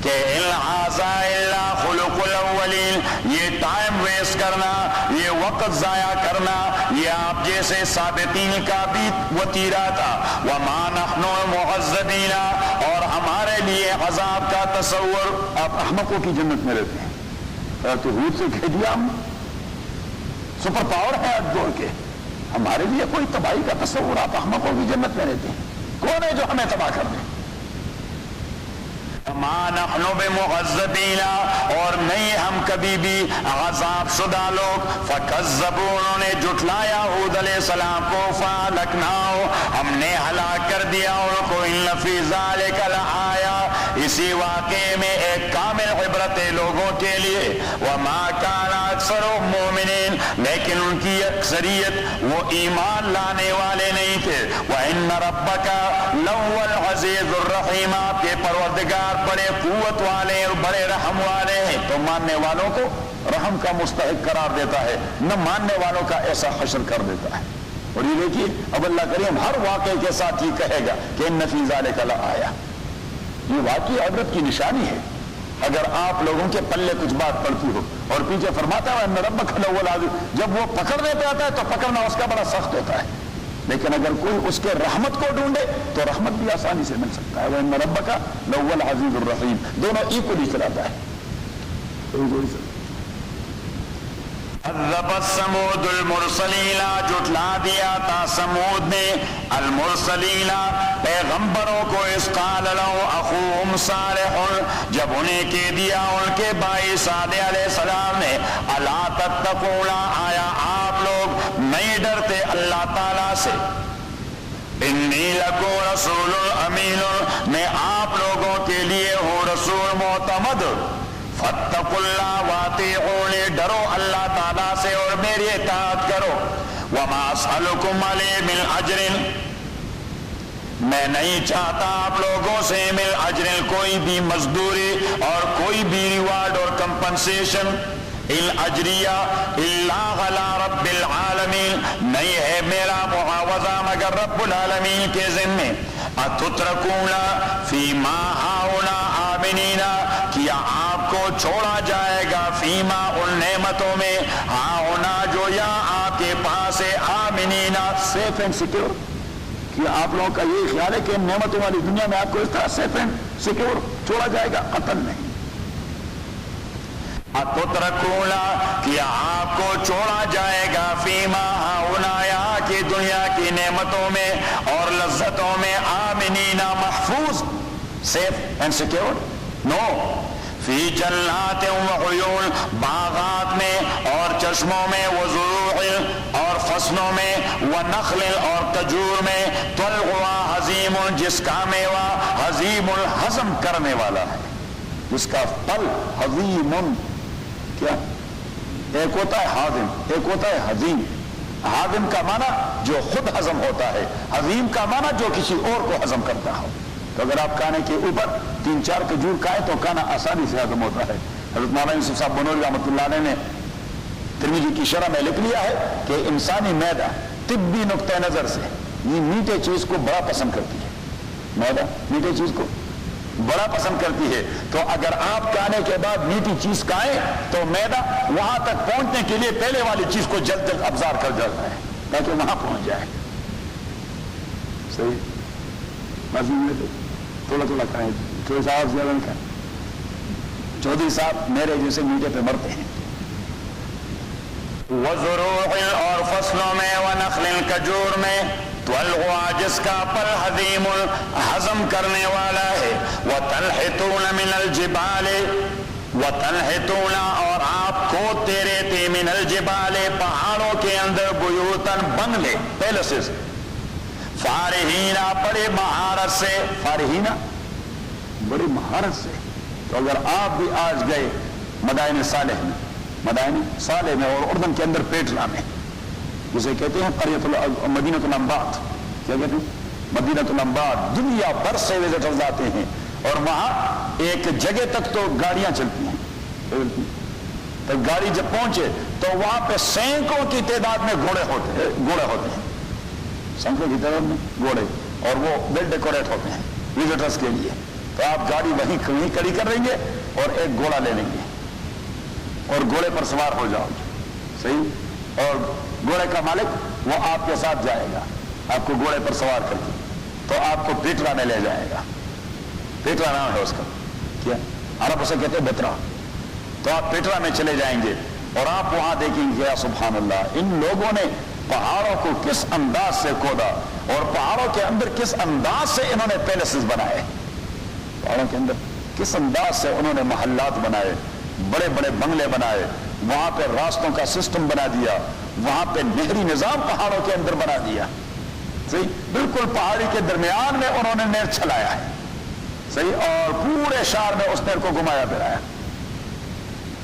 کہ ان ھذا الا خلق الاولین یہ ٹائم ویسٹ کرنا یہ وقت ضائع کرنا یہ آپ جیسے سابقین کا بھی وتیرہ تھا وما نحن معذبین اور ہمارے لیے عذاب کا تصور آپ احمقوں کی جنت میں رہتے ہیں تو حود سے کہہ دیا ہم سپر پاور ہے دوڑ کے ہمارے لیے کوئی تباہی کا تصور آپ احمقوں کی جنت میں رہتے ہیں کون ہے جو ہمیں تباہ کر دے ما نحن بمعذبین اور نہیں ہم کبھی بھی عذاب شدہ لوگ فکذبوا انہوں نے جھٹلایا حود علیہ السلام کو فاہلکناہ ہم نے ہلاک کر دیا ان کو ان فی ذلک لآیہ اسی واقعے میں ایک کامل عبرت ہے لوگوں کے لیے وما کان اکثرهم مومنین لیکن ان کی اکثریت وہ ایمان لانے والے نہیں تھے وان ربک لهو العزیز الرحیم آپ کے پروردگار بڑے قوت والے اور بڑے رحم والے ہیں تو ماننے والوں کو رحم کا مستحق قرار دیتا ہے نہ ماننے والوں کا ایسا حشر کر دیتا ہے اور یہ دیکھیے اب اللہ کریم ہر واقعے کے ساتھ یہ کہے گا کہ ان فی ذلک لآیہ یہ واقعی عبرت کی نشانی ہے اگر آپ لوگوں کے پلے کچھ بات پڑتی ہو اور پیچھے فرماتا ہے ان ربک لهو العزیز جب وہ پکڑنے پہ آتا ہے تو پکڑنا اس کا بڑا سخت ہوتا ہے لیکن اگر کوئی اس کے رحمت کو ڈھونڈے تو رحمت بھی آسانی سے مل سکتا ہے وَإِنَّ رَبَّكَ لَهُوَ الْعَزِيزُ الرَّحِيمُ دونوں ایکولی چلاتا ہے کذبت ثمود المرسلین جھٹلا دیا تھا سمود نے المرسلین پیغمبروں کو اذ قال لهم اخوهم صالح جب انہیں کہہ دیا ان کے بھائی صالح علیہ السلام نے الا تتقون آیا آپ لوگ نہیں ڈرتے اللہ تعالیٰ سے انی لکم رسول امین میں آپ لوگوں کے لیے ہوں رسول معتمد فاتقوا اللہ واطیعونی ڈرو اللہ تعالیٰ سے اور میری اطاعت کرو وما اسألکم علیہ من اجر میں نہیں چاہتا آپ لوگوں سے من اجر کوئی بھی مزدوری اور کوئی بھی ریوارڈ اور کمپنسیشن ان اجریہ الا علی رب العالمین نہیں ہے میرا معاوضہ مگر رب العالمین کے ذمے اتترکون فیما ہاؤنا آمنین کیا آپ کو چھوڑا جائے گا فیما ان نعمتوں میں ہاؤنا جو یا آپ کے پاس ہے آمنین سیف اینڈ سیکیور کیا آپ لوگوں کا یہ خیال ہے کہ نعمتوں والی دنیا میں آپ کو اس طرح سیف اینڈ سیکیور چھوڑا جائے گا قتل نہیں اتترکون کیا آپ کو چھوڑا جائے گا فیما ہاؤنا یہاں کی دنیا کی نعمتوں میں اور لذتوں میں آمنین محفوظ سیف اینڈ سیکیور نو فی جنات و عیون باغات میں اور چشموں میں وزروع اور فصلوں میں ونخل اور کجور میں طلعها حزیم جس کا میوہ حزیم الہضم کرنے والا ہے جس کا پھل حزیم کیا ایک ہوتا ہے ہاضم ایک ہوتا ہے حزیم ہاضم کا معنی جو خود ہضم ہوتا ہے حزیم کا معنی جو کسی اور کو ہضم کرتا ہو تو اگر آپ کھانے کے اوپر 3-4 کھجور کھائیں تو کھانا آسانی سے ہضم ہوتا ہے حضرت مولانا یوسف صاحب بنوری رحمۃ اللہ علیہ نے ترمذی کی شرح میں لکھ لیا ہے کہ انسانی معدہ طبی نقطہ نظر سے یہ میٹھے چیز کو بڑا پسند کرتی ہے معدہ میٹھے چیز کو بڑا پسند کرتی ہے تو اگر آپ کھانے کے بعد میٹھی چیز کھائیں تو معدہ وہاں تک پہنچنے کے لیے پہلے والی چیز کو جلد جلد ابزار کر جاتا ہے تاکہ وہاں پہنچ جائے صحیح مزید میں تھوڑا تھوڑا کھائیں چودھری صاحب زیادہ نہیں کھائیں چودھری صاحب میرے جیسے میٹھے پہ مرتے ہیں وزروع اور فصلوں میں ونخل کجور میں طلعها جس کا پل حزیم ہضم کرنے والا ہے وتنحتون من الجبال وتنحتون اور آپ کھودتے رہتے من الجبال پہاڑوں کے اندر بیوتن بنگلے پیلسز فارحین بڑے بہار مہارت سے فارحینا، بڑی مہارت سے. تو اگر آپ بھی آج گئے مدائن صالح میں، مدائن صالح میں اور اردن کے اندر پیٹرا میں، جسے کہتے ہیں قریۃ مدینۃ الانبات، کیا کہتے ہیں مدینۃ الانبات، دنیا بھر سے وزٹرز آتے ہیں اور وہاں ایک جگہ تک تو گاڑیاں چلتی ہیں. تو گاڑی جب پہنچے تو وہاں پہ سینکڑوں کی تعداد میں گھوڑے ہوتے ہیں، سینکڑوں کی تعداد میں گھوڑے، اور وہ ویل ڈیکوریٹ ہوتے ہیں وزٹرز کے لیے. تو آپ گاڑی وہیں کھڑی کر لیں گے اور ایک گھوڑا لے لیں گے اور گھوڑے پر سوار ہو جاؤ گے، صحیح. اور گھوڑے کا مالک وہ آپ کے ساتھ جائے گا، آپ کو گھوڑے پر سوار کر کے تو آپ کو پیٹرا میں لے جائے گا. پیٹرا نام ہے اس کا، کیا عرب اسے کہتے ہیں بترا. تو آپ پیٹرا میں چلے جائیں گے اور آپ وہاں دیکھیں گے یا سبحان اللہ، ان لوگوں نے پہاڑوں کو کس انداز سے کھودا اور پہاڑوں کے اندر کس انداز سے انہوں نے پیلسز بنائے، پہاڑوں کے اندر کس انداز سے انہوں نے محلات بنائے، بڑے بڑے بنگلے بنائے، وہاں پہ راستوں کا سسٹم بنا دیا، وہاں پہ نہری نظام پہاڑوں کے اندر بنا دیا. صحیح، بالکل پہاڑی کے درمیان میں انہوں نے نہر چلایا ہے. صحیح، اور پورے شہر میں اس نہر کو گھمایا پھرایا،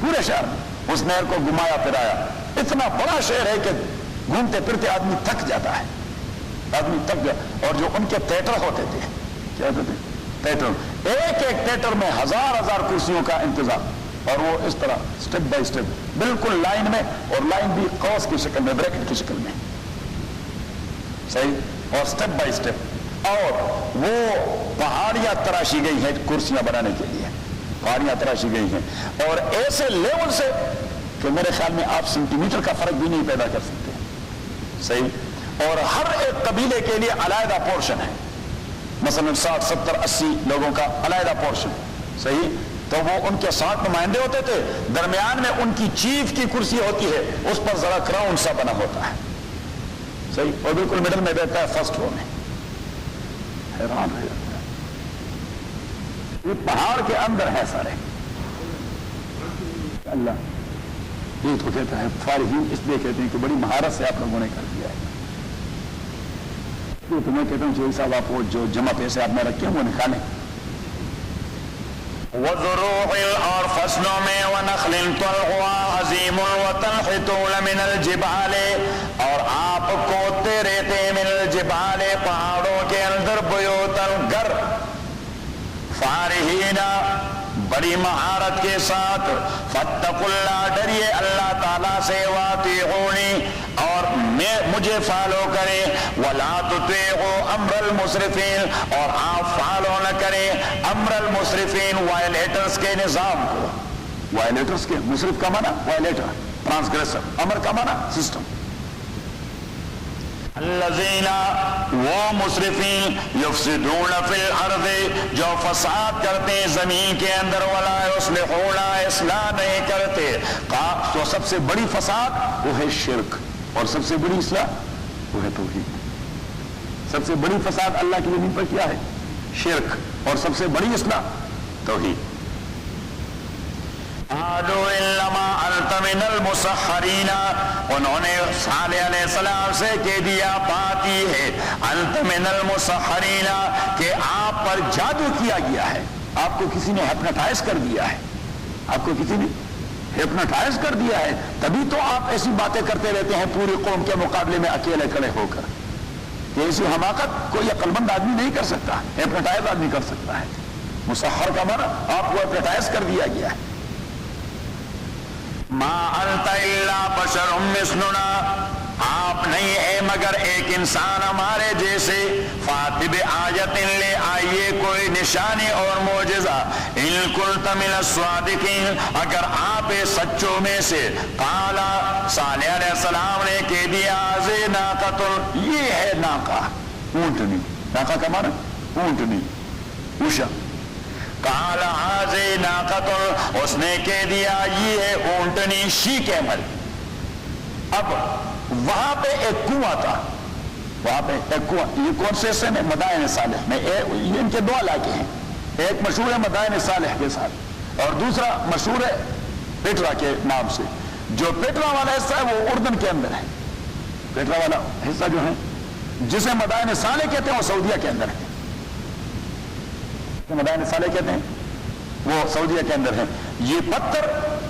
پورے شہر میں اس نہر کو گھمایا پھرایا. اتنا بڑا شہر ہے کہ گھومتے پھرتے آدمی تھک جاتا ہے، آدمی تھک جاتا. اور جو ان کے تھیٹر ہوتے تھے، کیا ہوتے تھے تھیٹر، ایک ایک تھیٹر میں ہزار ہزار کرسیوں کا انتظام، اور وہ اس طرح سٹیپ بائی سٹیپ بالکل لائن میں، اور لائن بھی قوس کی شکل میں، بریکٹ کی شکل میں، صحیح، اور سٹیپ بائی سٹیپ. اور وہ پہاڑیاں تراشی گئی ہیں کرسیاں بنانے کے لیے، پہاڑیاں تراشی گئی ہیں، اور ایسے لیول سے کہ میرے خیال میں آپ سینٹی میٹر کا فرق بھی نہیں پیدا کر سکتے. صحیح، اور ہر ایک قبیلے کے لیے علیحدہ پورشن ہے، مثلا 60 70 80 لوگوں کا علیحدہ پورشن. صحیح، تو وہ ان کے 60 نمائندے ہوتے تھے، درمیان میں ان کی چیف کی کرسی ہوتی ہے، اس پر ذرا کراؤن سا بنا ہوتا ہے. صحیح، اور بالکل مڈل میں بیٹھتا ہے فرسٹ رو میں. حیران رہ جاتا ہے، یہ پہاڑ کے اندر ہے سارے. اللہ یہ تو کہتا ہے فارحین، اس لیے کہتے ہیں کہ بڑی مہارت سے آپ لوگوں نے کر دیا ہے. تو میں کہتا ہوں جی صاحب، آپ وہ جو جمع پیسے آپ نے رکھے ہیں وہ نکالیں. وَذُرُوعٍ، اور فصلوں میں، وَنَخْلٍ طَلْعُهَا عَظِيمٌ وَتَنْحِتُونَ مِنَ الْجِبَالِ، اور آپ کوتے رہتے مِنَ الْجِبَالِ، پہاڑوں کے اندر، بُيُوتًا، گھر، فَارِحِينَ، بڑی مہارت کے ساتھ، فَاتَّقُوا اللَّهَ، ڈریے اللہ تعالیٰ سے، وَاطِیعُونِ، اور مجھے فالو کریں، وَلَا تُطِیعُوا أَمْرَ الْمُسْرِفِينَ، اور آپ فالو نہ کریں امر المسرفین، وائلیٹرز کے نظام کو. وائلیٹرز کے، مصرف کا معنی وائلیٹر، ٹرانسگریسر، امر کا معنی سسٹم. الذین، وہ مصرفین، یفسدون فی الارض، جو فساد کرتے ہیں زمین کے اندر، ولا یصلحون، اصلاح نہیں کرتے. تو سب سے بڑی فساد وہ ہے شرک، اور سب سے بڑی اصلاح وہ ہے توحید. سب سے بڑی فساد اللہ کی زمین پر کیا ہے؟ شرک، اور سب سے بڑی اصلاح توحید. قالوا انما انت من المسحرین، انہوں نے صالح علیہ السلام سے کہہ دیا، بات یہ ہے انت من المسحرین، کہ آپ پر جادو کیا گیا ہے، آپ کو کسی نے ہیپنوٹائز کر دیا ہے، آپ کو کسی نے ہیپنوٹائز کر دیا ہے، تبھی تو آپ ایسی باتیں کرتے رہتے ہیں پوری قوم کے مقابلے میں اکیلے کھڑے ہو کر. کہ ایسی حماقت کوئی عقلمند آدمی نہیں کر سکتا، ہیپنوٹائز آدمی کر سکتا ہے. مسحر کا معنی آپ کو ہیپنوٹائز کر دیا گیا ہے. ما انت الا بشر مثلنا، آپ نہیں ہے مگر ایک انسان ہمارے جیسے. فات بآیت، لے آئیے کوئی نشانی اور معجزہ. ان کنت من الصادقین، اگر آپ سچوں میں سے. قال، صالح علیہ السلام نے کہہ دیا، ذی ناقۃ، یہ ہے ناقہ، اونٹنی. ناقہ کا معنی اونٹنی، اوشا. قال ذی ناقۃ، اس نے کہہ دیا یہ ہے اونٹنی، شی کیمل. اب وہاں پہ ایک کنواں تھا، وہاں پہ ایک کنواں. یہ کون سے حصے میں؟ مدائن صالح میں. یہ ان کے 2 علاقے ہیں، ایک مشہور ہے مدائن صالح کے ساتھ، اور دوسرا مشہور ہے پیٹرا کے نام سے. جو پیٹرا والا حصہ ہے وہ اردن کے اندر ہے. پیٹرا والا حصہ جو ہے جسے مدائن صالح کہتے ہیں وہ سعودیہ کے اندر ہے. مدائن صالح کہتے ہیں، وہ سعودیہ کے اندر ہیں. یہ پتھر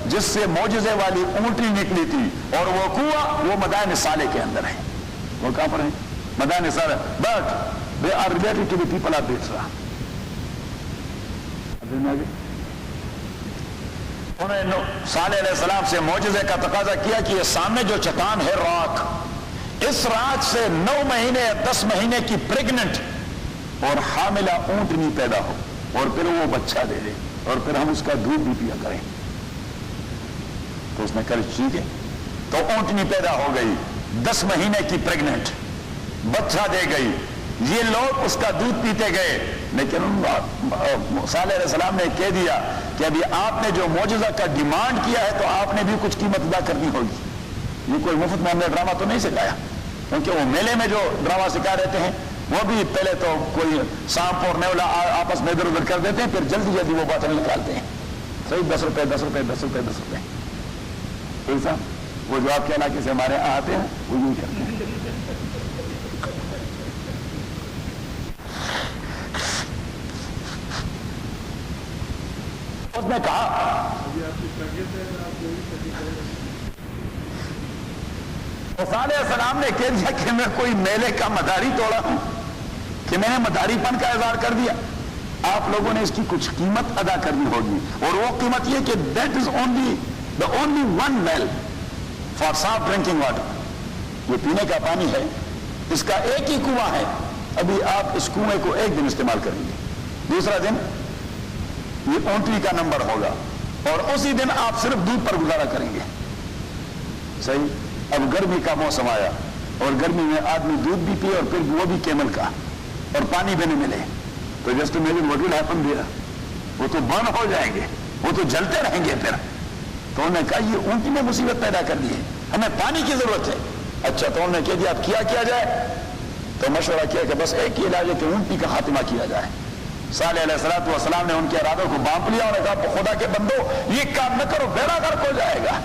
جس سے معجزے والی اونٹنی نکلی تھی اور وہ کنواں، وہ مدائن صالح کے اندر ہے. وہ کہاں پر ہیں؟ مدائن صالح. But they are related to the people of Bitra. انہوں نے صالح علیہ السلام سے معجزے کا تقاضا کیا کہ یہ سامنے جو چٹان ہے راک، اس راک سے 9 مہینے یا 10 مہینے کی پریگننٹ اور حاملہ اونٹنی پیدا ہو اور پھر وہ بچہ دے دے اور پھر ہم اس کا دودھ بھی پیا کریں. تو اس نے کہا ٹھیک ہے. تو اونٹنی پیدا ہو گئی، 10 مہینے کی پریگننٹ، بچہ دے گئی. یہ لوگ اس کا دودھ پیتے گئے، لیکن صالح علیہ السلام نے کہہ دیا کہ ابھی آپ نے جو معجزہ کا ڈیمانڈ کیا ہے تو آپ نے بھی کچھ قیمت ادا کرنی ہوگی. یہ کوئی مفت میں ہم نے ڈرامہ تو نہیں سکھایا، کیونکہ وہ میلے میں جو ڈرامہ سکھا رہتے ہیں وہ بھی پہلے تو کوئی سانپ اور نیولا آپس میں ادھر ادھر کر دیتے ہیں، پھر جلدی جلدی وہ باتیں نکالتے ہیں. صحیح 10 روپے 10 روپے 10 روپے 10 روپے. ایسا وہ جو آپ کے علاقے سے ہمارے یہاں آتے ہیں وہ یوں کرتے ہیں. اس نے کہا صالح السلام نے کہہ دیا کہ میں کوئی میلے کا مداری توڑا ہوں کہ میں نے مداری پن کا اظہار کر دیا. آپ لوگوں نے اس کی کچھ قیمت ادا کرنی ہوگی، اور وہ قیمت یہ کہ that is only the only one well for صاف ڈرنکنگ واٹر. یہ پینے کا پانی ہے، اس کا ایک ہی کنواں ہے. ابھی آپ اس کنویں کو ایک دن استعمال کریں گے، دوسرا دن یہ اونٹنی کا نمبر ہوگا، اور اسی دن آپ صرف دودھ پر گزارا کریں گے. صحیح. اب گرمی کا موسم آیا اور گرمی میں آدمی دودھ بھی پیے اور پھر وہ بھی کیمل کا اور پانی بھی نہیں ملے تو just imagine what will happen there. وہ تو برن ہو جائیں گے، وہ تو جلتے رہیں گے پھر. تو انہوں نے کہا یہ اونٹنی میں مصیبت پیدا کر دی ہے، ہمیں پانی کی ضرورت ہے. اچھا تو انہوں نے کہہ دیا اب کیا جائے؟ تو مشورہ کیا کہ بس ایک ہی علاج ہے کہ اونٹنی کا خاتمہ کیا جائے. صالح علیہ السلام نے ان کے ارادوں کو بانپ لیا اور کہا خدا کے بندو یہ کام نہ کرو، بیڑا غرق ہو جائے گا.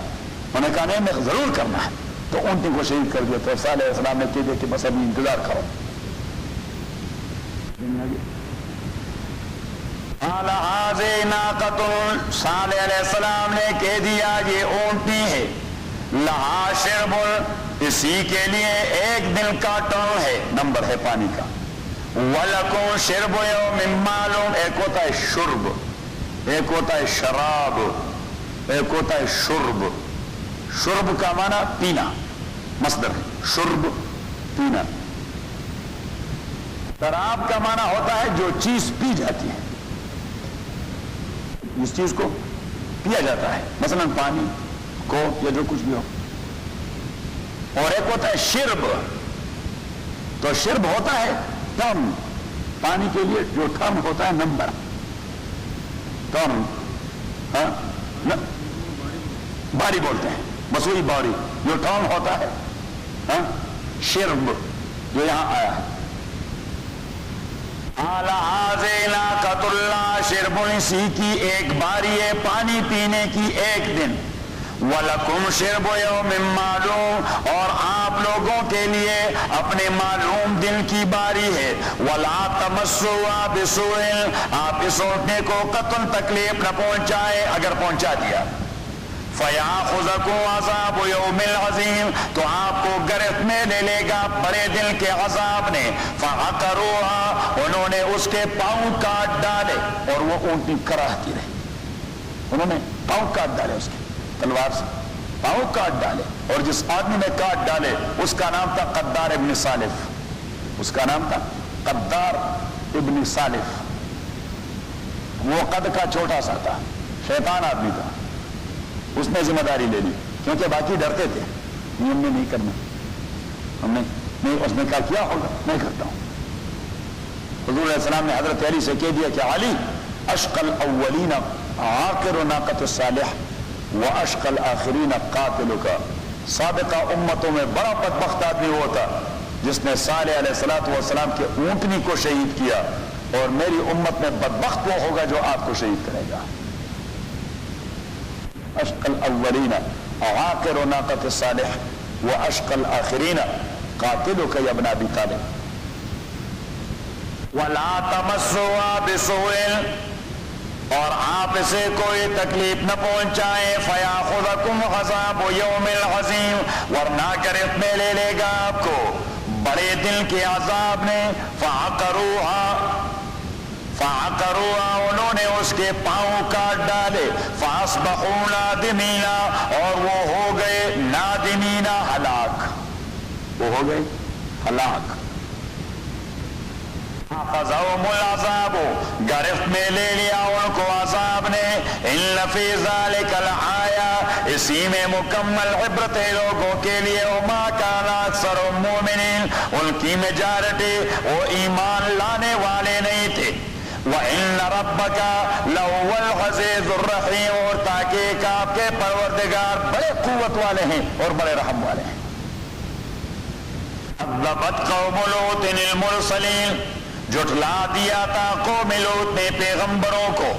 انہوں نے کہا نہیں میں ضرور کرنا ہے. تو اونٹنی کو شہید کر دیا. تو صالح علیہ السلام نے کہہ دیا کہ بس ابھی انتظار کرو. صالح علیہ السلام نے کہہ دیا یہ اونٹنی ہے، لہا شرب، اسی کے لیے ایک دن کا ٹرم ہے، نمبر ہے پانی کا. وَلَكُمْ شِرْبُ يَوْمٍ مَّعْلُومٍ. ایک ہوتا ہے شرب، ایک ہوتا ہے شراب، ایک ہوتا ہے شرب. شرب کا معنی پینا، مصدر ہے شرب پینا. شراب کا معنی ہوتا ہے جو چیز پی جاتی ہے، اس چیز کو پیا جاتا ہے، مثلا پانی کو یا جو کچھ بھی ہو. اور ایک ہوتا ہے شرب. تو شرب ہوتا ہے ٹرم، پانی کے لیے جو ٹرم ہوتا ہے نمبر، ٹرم باری بولتے ہیں، بس وہی باری جو ٹرم ہوتا ہے شرب جو یہاں آیا ہے. شرب اسی کی ایک باری ہے پانی پینے کی ایک دن. وَلَكُمْ شِرْبُ يَوْمٍ مَّعْلُومٍ. اور آپ لوگوں کے لیے اپنے معلوم دن کی باری ہے. وَلَا تَمَسُّوهَا بِسُوءٍ. آپ اس اونٹنے کو قطعاً تکلیف نہ پہنچائے، اگر پہنچا دیا فَيَأْخُذَكُمْ عَذَابُ يَوْمٍ عَظِيمٍ. تو آپ کو گرفت میں لے لے گا بڑے دن کے عذاب نے. فَعَقَرُوهَا. انہوں نے اس کے پاؤں کاٹ ڈالے اور وہ اونٹنی کراہتی رہی. انہوں نے پاؤں کاٹ ڈالے، اس کے تلوار سے پاؤں کاٹ ڈالے. اور جس آدمی نے کاٹ ڈالے اس کا نام تھا قدار ابن سالف. اس کا نام تھا قدار ابن سالف. وہ قد کا چھوٹا سا تھا، شیطان آدمی تھا. اس نے ذمہ داری لے لی کیونکہ باقی ڈرتے تھے، ہم نے نہیں کرنا، ہم نے نہیں. اس نے کہا کیا ہوگا، میں کرتا ہوں. حضور علیہ السلام نے حضرت علی سے کہہ دیا کہ علی اشقل اولین عاقر ناقۃ الصالح واشقل آخرین قاتلک. سابقہ امتوں میں بڑا بدبخت آدمی وہ تھا جس نے صالح علیہ السلام کے اونٹنی کو شہید کیا، اور میری امت میں بدبخت وہ ہوگا جو آپ کو شہید کرے گا. اشقل اولین عاقر ناقۃ الصالح واشقل آخرین قاتلک یا ابن ابی طالب. وَلَا تَمَسُّوهَا بِسُوءٍ اور آپ اسے کوئی تکلیف نہ پہنچائیں فَيَأْخُذَكُمْ عَذَابُ يَوْمِ الْعَظِيمِ ورنہ گرفت میں لے لے گا آپ کو بڑے دن کے عذاب نے فَعَقَرُوهَا انہوں نے اس کے پاؤں کاٹ ڈالے فَأَصْبَحُوا نَادِمِينَ اور وہ ہو گئے نادمین ہلاک وہ ہو گئے ہلاک فَأَخَذَهُمُ الْعَذَابُ گرفت میں لے لیا ان کو عذاب نے إِنَّ فِي ذَلِكَ لَآيَةً اسی میں مکمل عبرت ہے لوگوں کے لیے وَمَا كَانَ أَكْثَرُهُم مُؤْمِنِينَ ان کی میجارٹی وہ ایمان لانے والے نہیں تھے وَإِنَّ رَبَّكَ لَهُوَ الْعَزِيزُ الرَّحِيمُ اور تاکہ آپ کے پروردگار بڑے قوت والے ہیں اور بڑے رحم والے ہیں كَذَّبَتْ قَوْمُ لُوطٍ الْمُرْسَلِينَ جھٹلا دیا تھا قوم لوط نے پیغمبروں کو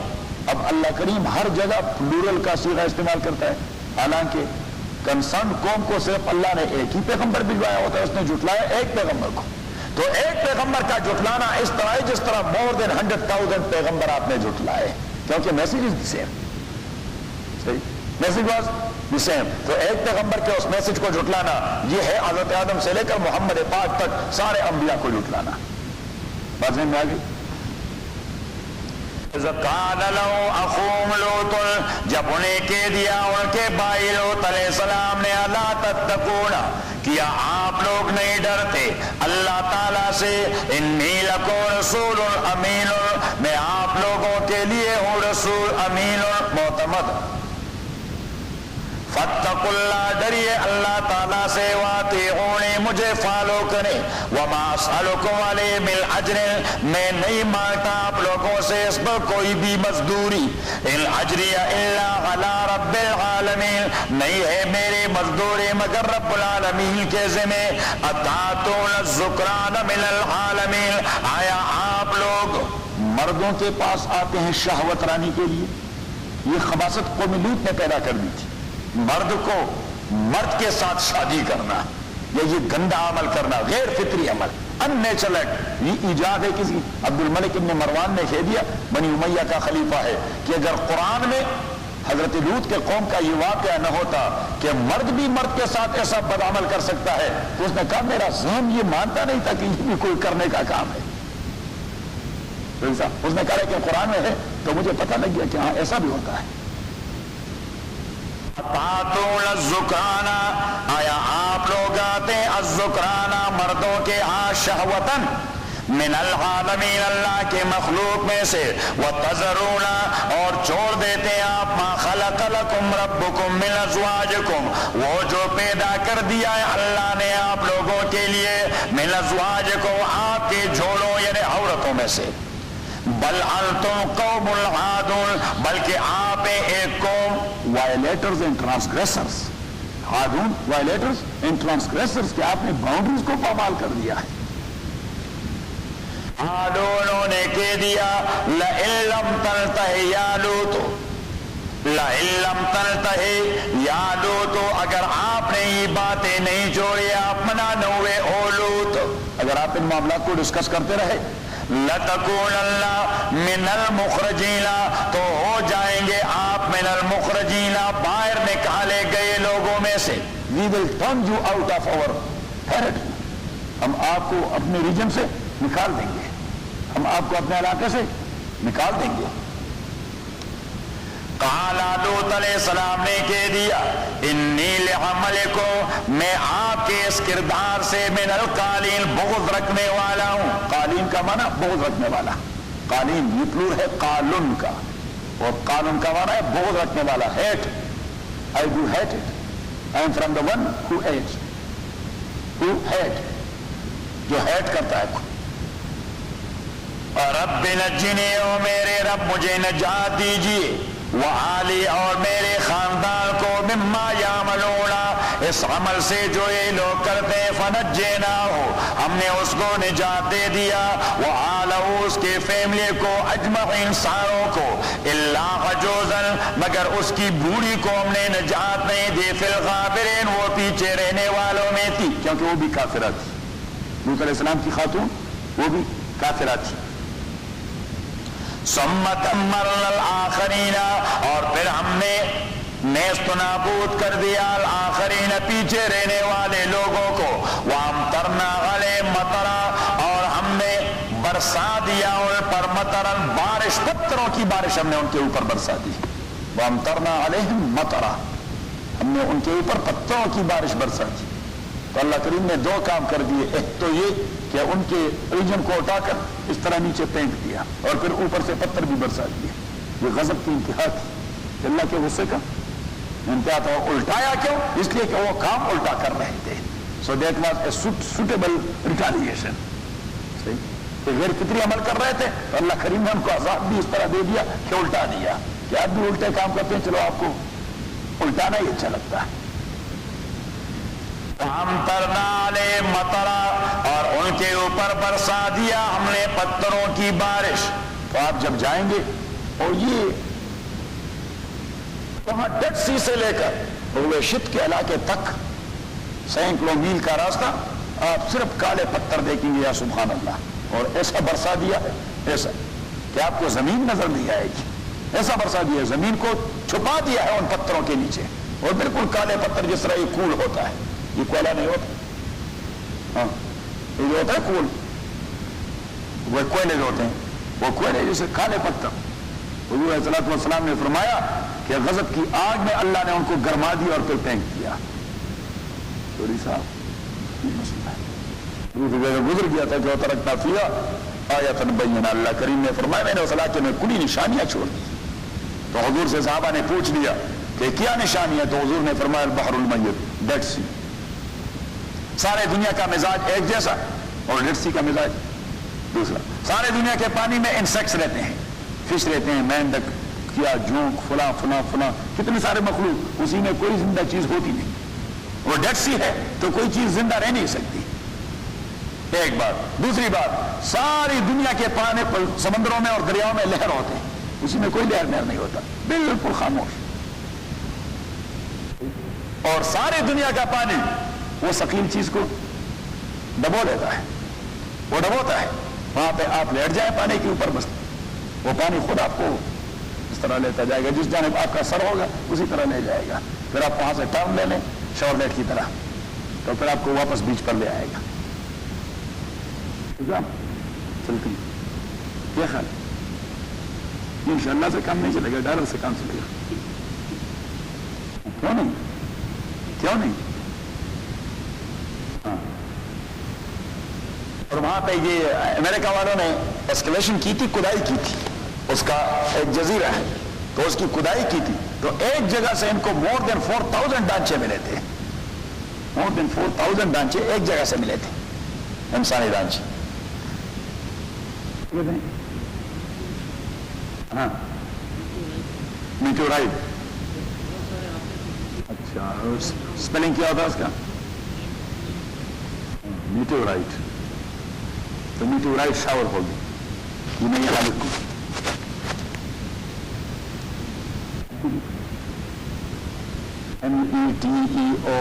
اب اللہ کریم ہر جگہ پلورل کا صیغہ استعمال کرتا ہے حالانکہ کنسرن قوم کو صرف اللہ نے ایک ہی پیغمبر بھجوایا ہوتا ہے اس نے جھٹلایا ایک پیغمبر کو تو ایک پیغمبر کا جھٹلانا اس طرح ہے جس طرح more than 100,000 پیغمبر آپ نے جھٹلائے کیونکہ میسج از دی سیم صحیح میسج واز دی سیم تو ایک پیغمبر کے اس میسج کو جھٹلانا یہ ہے حضرت آدم سے لے کر محمد پاک تک سارے انبیاء کو جھٹلانا بات میں آ گئی قال له اخوهم لوط جب انہیں کہہ دیا ان کے بھائی لوط علیہ السلام نے الا تتقون کیا آپ لوگ نہیں ڈرتے اللہ تعالیٰ سے انی لکم رسول امین میں آپ لوگوں کے لیے ہوں رسول امین معتمد فاتقوا اللہ ڈریے اللہ تعالیٰ سے واطیعونی مجھے فالو کریں وما اسألکم علیہ من اجر میں نہیں مانگتا آپ لوگوں سے اس پر کوئی بھی مزدوری ان اجری الا علی رب العالمین نہیں ہے میری مزدوری مگر رب العالمین کے ذمہ اتاتون الذکران من العالمین آیا آپ لوگ مردوں کے پاس آتے ہیں شہوت رانی کے لیے یہ خباثت قوم لوط نے پیدا کر دی تھی مرد کو مرد کے ساتھ شادی کرنا یا یہ گندا عمل کرنا غیر فطری عمل ان نیچرل ایکٹ یہ ایجاد ہے کسی عبد الملک ابن مروان نے کہہ دیا بنی امیہ کا خلیفہ ہے کہ اگر قرآن میں حضرت لوط کے قوم کا یہ واقعہ نہ ہوتا کہ مرد بھی مرد کے ساتھ ایسا بد عمل کر سکتا ہے تو اس نے کہا میرا ذہن یہ مانتا نہیں تھا کہ یہ بھی کوئی کرنے کا کام ہے اس نے کہا کہ قرآن میں ہے تو مجھے پتہ لگ گیا کہ ہاں ایسا بھی ہوتا ہے تاتون الذکرانا آیا آپ لوگ آتے الذکرانا مردوں کے شہوتن من العالمین اللہ کے مخلوق میں سے وتذرون اور چھوڑ دیتے آپ ما خلق لکم ربکم من ازواجکم وہ جو پیدا کر دیا ہے اللہ نے آپ لوگوں کے لیے من ازواجکم آپ کے جوڑوں یعنی عورتوں میں سے بل انتم قوم العادون بلکہ آپ ایک قوم وائلیٹرز اینڈ ٹرانسگریسرز عادون وائلیٹرز اینڈ ٹرانسگریسرز کہ آپ نے باؤنڈریز کو پامال کر دیا ہے عادونوں نے کہہ دیا لئن لم تنتہ یا لوط لئن لم تنتہ یا لوط اگر آپ نے یہ باتیں نہیں چھوڑی آپ منع نہ ہوئے او لوط اگر آپ ان معاملات کو ڈسکس کرتے رہے لَتَكُونَنَّ مِنَ الْمُخْرَجِينَ تو ہو جائیں گے آپ من المخرجین باہر نکالے گئے لوگوں میں سے we will turn you out of our territory ہم آپ کو اپنے ریجن سے نکال دیں گے ہم آپ کو اپنے علاقے سے نکال دیں گے قال لوط علیہ السلام نے کہہ دیا انی لعملکم میں آپ کے اس کردار سے من القالین بغض رکھنے والا ہوں قالین کا معنی بغض رکھنے والا قالین یہ پلور ہے قالن کا اور قالن کا معنی ہے بغض رکھنے والا hate I do hate it I am from the one who hates who hate جو hate کرتا ہے رب نجنی او میرے رب مجھے نجات دیجیے وآلی اور میرے خاندان کو مما یعملون اس عمل سے جو یہ لوگ کرتے فنجینا ہو ہم نے اس کو نجات دے دیا وآلہ اس کے فیملی کو اجمعین ساروں کو اللہ عجوزن مگر اس کی بوڑھی کو ہم نے نجات نہیں دی فی الغابرین وہ پیچھے رہنے والوں میں تھی کیونکہ وہ بھی کافرہ تھی لوط علیہ السلام کی خاتون وہ بھی کافرات تھی. ثم دمرنا الآخرین، اور پھر ہم نے نیست و نابود کر دیا الآخرین پیچھے رہنے والے لوگوں کو. وامطرنا علیہم مطرا، اور ہم نے برسا دیا ان پر مطرن بارش، پتھروں کی بارش ہم نے ان کے اوپر برسا دی. وامطرنا علیہم مطرا، ہم نے ان کے اوپر پتھروں کی بارش برسا دی. تو اللہ کریم نے دو کام کر دیے. ایک تو یہ کہ ان کے ریجن کو اٹھا کر اس طرح نیچے پھینک دیا، اور پھر اوپر سے پتھر بھی برسا دیے. یہ غضب کی انتہا تھی، اللہ کے غصے کا انتہا تھا. الٹایا کیوں؟ اس لیے کہ وہ کام الٹا کر رہے تھے. So that was a suitable retaliation. کہ غیر فطری عمل کر رہے تھے تو اللہ کریم نے ان کو عذاب بھی اس طرح دے دیا کہ الٹا دیا. کہ آپ بھی الٹے کام کرتے ہیں، چلو آپ کو الٹانا ہی اچھا لگتا ہے. وامطرنا علیہم مطرا، اور ان کے اوپر برسا دیا ہم نے پتھروں کی بارش. تو آپ جب جائیں گے، اور یہ وہاں ڈیڈ سی سے لے کر رویشت کے علاقے تک سینکڑوں میل کا راستہ، آپ صرف کالے پتھر دیکھیں گے. یا سبحان اللہ. اور ایسا برسا دیا ہے، ایسا کہ آپ کو زمین نظر نہیں آئے گی. ایسا برسا دیا، زمین کو چھپا دیا ہے ان پتھروں کے نیچے. اور بالکل کالے پتھر، جس طرح یہ کول ہوتا ہے. یہ کوئلہ نہیں ہوتا، ہاں یہ جو ہوتا ہے کول، وہ کوئلے جو ہوتے ہیں، وہ کوئلے جیسے کالے پتھر. حضور علیہ الصلوۃ والسلام نے فرمایا کہ غضب کی آگ میں اللہ نے ان کو گرما دیا اور پھر پھینک دیا. چوری صاحب یہ مسئلہ ہے. گزر گیا تھا کہ ترکنا فیہا آیۃ بینہ. اللہ کریم نے فرمایا میں نے اس علاقے میں کلی نشانیاں چھوڑ دی. تو حضور سے صحابہ نے پوچھ لیا کہ کیا نشانی ہے؟ تو حضور نے فرمایا البحر المیت، ڈیڈ سی. سارے دنیا کا مزاج ایک جیسا، اور ڈیڈ سی کا مزاج دوسرا. سارے دنیا کے پانی میں انسیکٹس رہتے ہیں، فش رہتے ہیں، مینڈک، کیا، جونک، فلاں فلاں فلاں، کتنے سارے مخلوق. اسی میں کوئی زندہ چیز ہوتی نہیں. وہ ڈیڈ سی ہے تو کوئی چیز زندہ رہ نہیں سکتی. ایک بات. دوسری بات، ساری دنیا کے پانی سمندروں میں اور دریاؤں میں لہر ہوتے ہیں، اسی میں کوئی لہر نہیں ہوتا، بالکل خاموش. اور ساری دنیا کا پانی وہ ثقیل چیز کو دبو لیتا ہے، وہ ڈبوتا ہے. وہاں پہ آپ لیٹ جائیں پانی کے اوپر، بس وہ پانی خود آپ کو اس طرح لیتا جائے گا. جس جانب آپ کا سر ہوگا اسی طرح لے جائے گا. پھر آپ وہاں سے ٹرن لے لیں شاورلیٹ کی طرح، تو پھر آپ کو واپس بیچ پر لے آئے گا. چلتے ہیں. کیا خیال؟ انشاءاللہ سے کام نہیں چلے گا، ڈالر سے کام چلے گا. کیوں نہیں؟ کیوں نہیں؟ ہاں. اور وہاں پہ یہ امریکہ والوں نے ایکسکیویشن کی تھی، کھدائی کی تھی. اس کا ایک جزیرہ ہے تو اس کی کھدائی کی تھی. تو ایک جگہ سے ان کو مور دین 4000 ڈانچے ملے تھے. مور دین 4000 ڈانچے ایک جگہ سے ملے تھے، انسانی ڈانچے. ہاں میٹیورائٹ. اچھا اسپیلنگ کیا ہوتا ہے اس کا؟ میٹیورائٹ. تو میٹیورائٹ شاور ہوگی. یہ میں یہاں لکھوں. METEORITE.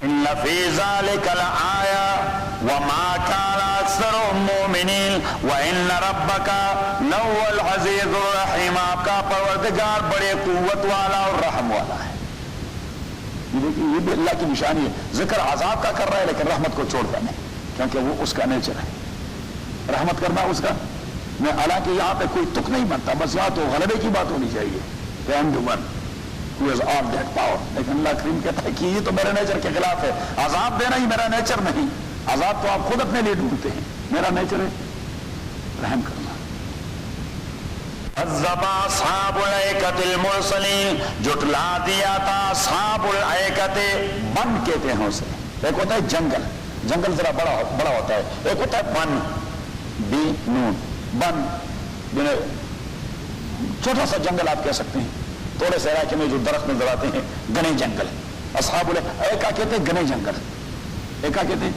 ان فی ذلک لآیہ وما کان اکثرهم مؤمنین وان ربک لہو العزیز الرحیم. آپ کا پروردگار بڑے قوت والا اور رحم والا ہے. یہ بھی اللہ کی نشانی ہے. ذکر عذاب کا کر رہا ہے لیکن رحمت کو چھوڑتا نہیں، کیونکہ وہ اس کا نیچر ہے. رحمت کرنا اس کا میں، حالانکہ یہاں پہ کوئی تک نہیں بنتا، بس یہاں تو غلبے کی بات ہونی چاہیے کہ I am the one who has all that power. لیکن اللہ کریم کہتا ہے کہ یہ تو میرے نیچر کے خلاف ہے. عذاب دینا ہی میرا نیچر نہیں. عذاب تو آپ خود اپنے لیے ڈھونڈتے ہیں، میرا نیچر ہے رحم کرنا. عذب اصحاب الایکۃ المرسلین، جھٹلا دیا تھا اصحاب الایکۃ. بن کہتے ہیں اسے. ایک ہوتا ہے جنگل، جنگل ذرا بڑا ہوتا ہے. ایک ہوتا ہے بن، بی نون، بن چھوٹا سا جنگل آپ کہہ سکتے ہیں. تھوڑے سے علاقے میں جو درخت نظر آتے ہیں گھنے جنگل. اصحاب الایکہ کہتے ہیں گھنے جنگل. ایکا کہتے ہیں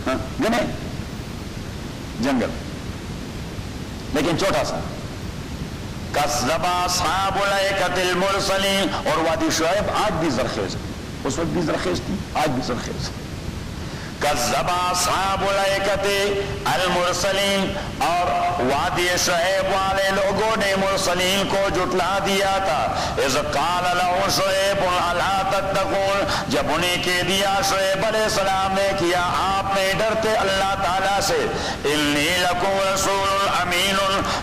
ہاں گھنے جنگل لیکن چھوٹا سا. کذب اصحاب الایکۃ المرسلین. اور وادی شعیب آج بھی زرخیز ہے. اس وقت بھی زرخیز تھی، آج بھی زرخیز ہے. کذب اصحاب الایکۃ المرسلین، اور وادی شعیب والے لوگوں نے مرسلین کو جھٹلا دیا تھا. اذ قال لهم شعیب الا تتقون، جب انہیں کہہ دیا شعیب علیہ السلام نے کیا آپ نہیں ڈرتے اللہ تعالیٰ سے. انی لکم رسول امین،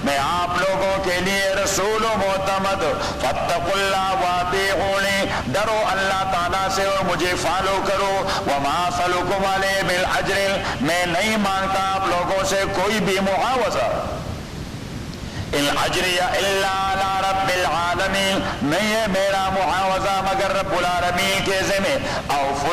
میں آپ لوگوں کے لیے رسول و معتمد. فاتقوا اللہ واطیعونی، ڈرو اللہ تعالیٰ سے اور مجھے فالو کرو. وما اسألکم علیہ بالاجر، میں نہیں مانگتا آپ لوگوں سے کوئی بھی معاوضہ. ان اجری الا علی رب العالمین، نہیں ہے میرا معاوضہ مگر رب العالمین کے ذمہ. اوفوا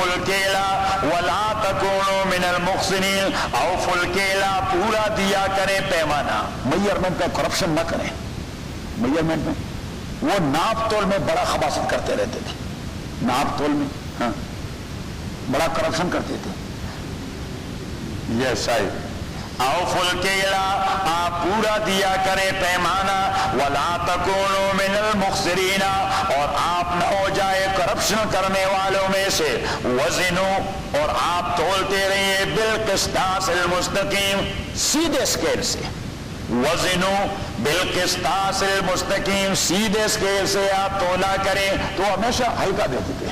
الکیل ولا تکونوا من المخسرین، اوفوا الکیل، پورا دیا کریں پیمانہ. میئرمنٹ میں کرپشن نہ کریں. میئرمنٹ میں وہ ناپ تول میں بڑا خباثت کرتے رہتے تھے. ناپ تول میں ہاں بڑا کرپشن کرتے تھے. یس آئی. اوفوا الکیل، آپ پورا دیا کریں پیمانہ. ولا تکونوا من المخسرین، اور آپ نہ ہو جائے کرپشن کرنے والوں میں سے. وزنوا، اور آپ تولتے رہیے بالقسطاس المستقیم، سیدھے اسکیل سے. وزنوا بالقسطاس المستقیم، سیدھے اسکیل سے آپ تولا کریں. تو ہمیشہ ہلکا دیتے تھے.